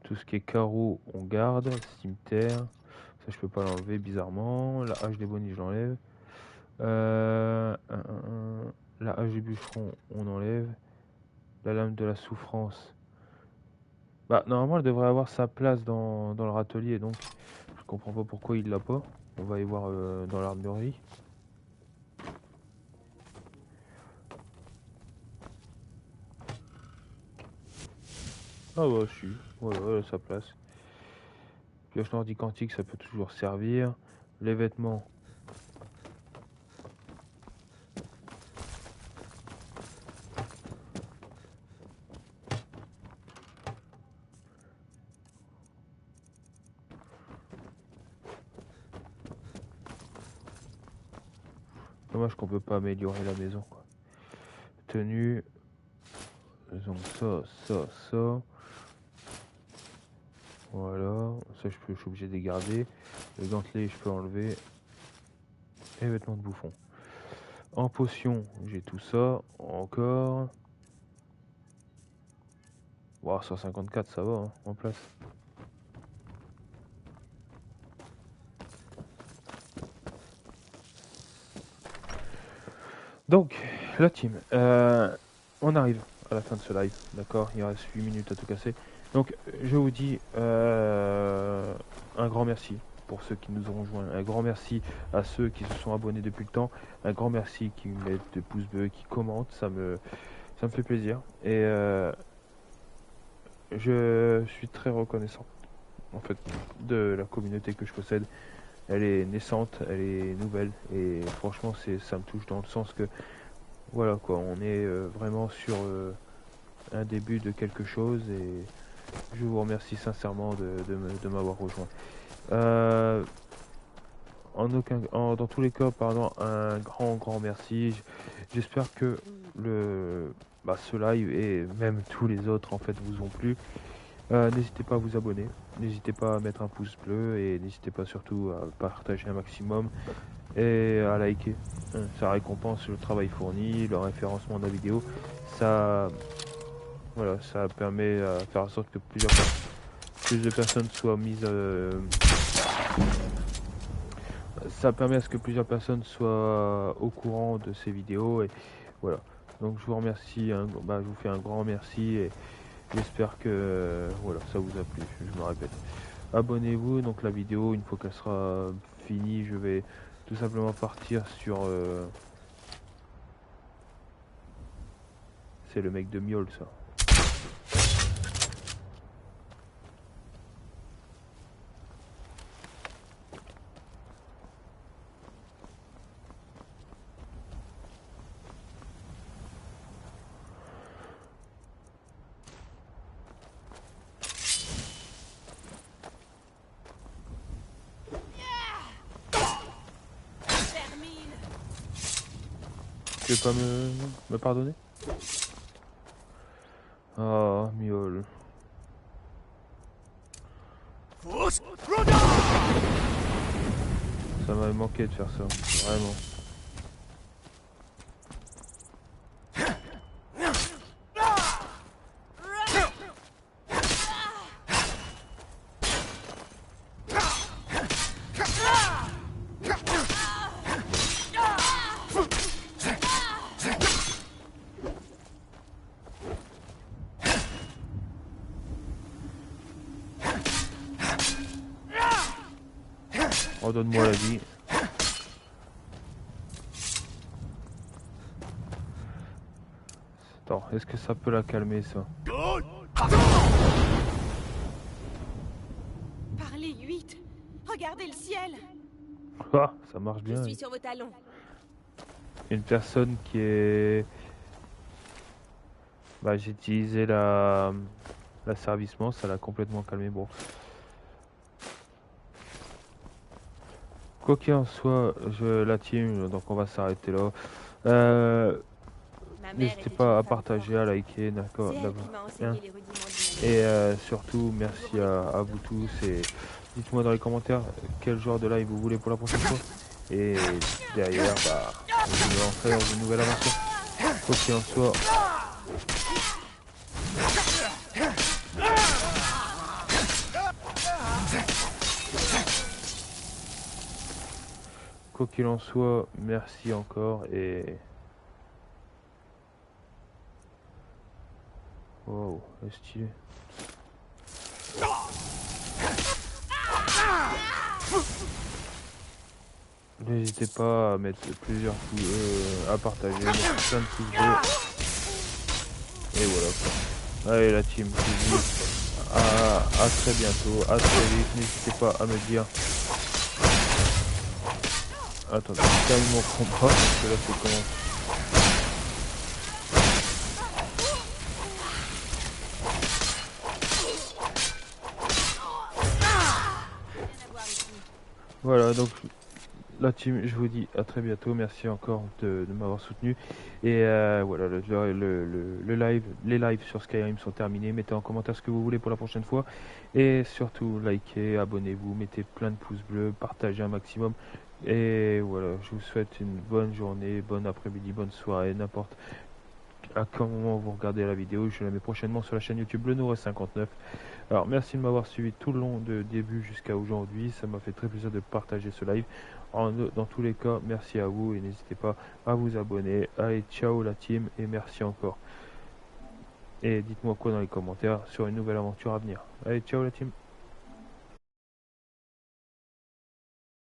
Tout ce qui est carreau, on garde. Cimetière. Ça, je peux pas l'enlever, bizarrement. La hache des bonnies, je l'enlève. La hache du bûcheron, on enlève. La lame de la souffrance. Bah, normalement, elle devrait avoir sa place dans le râtelier. Donc, je comprends pas pourquoi il l'a pas. On va y voir dans l'armurerie. Ah ouais, je suis. Voilà, à sa place. Pioche nordique antique, ça peut toujours servir. Les vêtements. Dommage qu'on peut pas améliorer la maison, quoi. Tenue. Donc ça. Voilà. Ça, je suis obligé de les garder. Le gantelet, je peux enlever. Et vêtements de bouffon. En potion, j'ai tout ça. Encore. Wow, 154, ça va, hein, en place. Donc, la team. On arrive à la fin de ce live, d'accord? Il reste 8 minutes à tout casser. Donc, je vous dis un grand merci pour ceux qui nous ont rejoints. Un grand merci à ceux qui se sont abonnés depuis le temps. Un grand merci qui mettent des pouces bleus, qui commentent. Ça me fait plaisir. Et je suis très reconnaissant, en fait, de la communauté que je possède. Elle est naissante, elle est nouvelle. Et franchement, ça me touche dans le sens que, voilà quoi, on est vraiment sur un début de quelque chose. Et je vous remercie sincèrement de m'avoir rejoint. Dans tous les cas, pardon, un grand merci. J'espère que ce live et même tous les autres en fait vous ont plu. N'hésitez pas à vous abonner, n'hésitez pas à mettre un pouce bleu et n'hésitez pas surtout à partager un maximum et à liker. Ça récompense le travail fourni, le référencement de la vidéo. Ça permet à faire en sorte que plus de personnes soient mises. Ça permet à ce que plusieurs personnes soient au courant de ces vidéos et voilà. Donc je vous remercie, je vous fais un grand merci et j'espère que voilà, ça vous a plu. Je me répète. Abonnez-vous. Donc la vidéo, une fois qu'elle sera finie, je vais tout simplement partir sur. C'est le mec de Miol, ça. Tu veux pas me pardonner? Ah, Miol. Ça m'avait manqué de faire ça, vraiment. Redonne-moi la vie. Attends, est-ce que ça peut la calmer, ça? Parlez 8. Regardez le ciel. Ah, ça marche bien. Je suis sur vos talons. Une personne qui est... j'ai utilisé l'asservissement, ça l'a complètement calmé. Bon. Quoi qu'il en soit, la team, donc on va s'arrêter là. N'hésitez pas à partager, à liker, d'accord. Et surtout, merci à vous tous. Et dites-moi dans les commentaires quel genre de live vous voulez pour la prochaine fois. Et derrière, je vais en faire une nouvelle aventure. Quoi qu'il en soit. Quoi qu'il en soit, merci encore et... Wow, stylé. N'hésitez pas à mettre plusieurs pouces, à partager, mettre plein de pouces bleus. Et voilà quoi. Allez la team, je vous dis à très bientôt, à très vite. N'hésitez pas à me dire. Attendez, je termine mon combat parce que là c'est comment. Voilà, donc la team, je vous dis à très bientôt. Merci encore de m'avoir soutenu. Et voilà, le live, les lives sur Skyrim sont terminés. Mettez en commentaire ce que vous voulez pour la prochaine fois. Et surtout, likez, abonnez-vous, mettez plein de pouces bleus, partagez un maximum. Et voilà, je vous souhaite une bonne journée, bon après-midi, bonne soirée, n'importe à quel moment vous regardez la vidéo. Je la mets prochainement sur la chaîne YouTube Le Nourret 59. Alors merci de m'avoir suivi tout le long de début jusqu'à aujourd'hui. Ça m'a fait très plaisir de partager ce live. Dans tous les cas, merci à vous et n'hésitez pas à vous abonner. Allez, ciao la team et merci encore. Et dites-moi quoi dans les commentaires sur une nouvelle aventure à venir. Allez, ciao la team.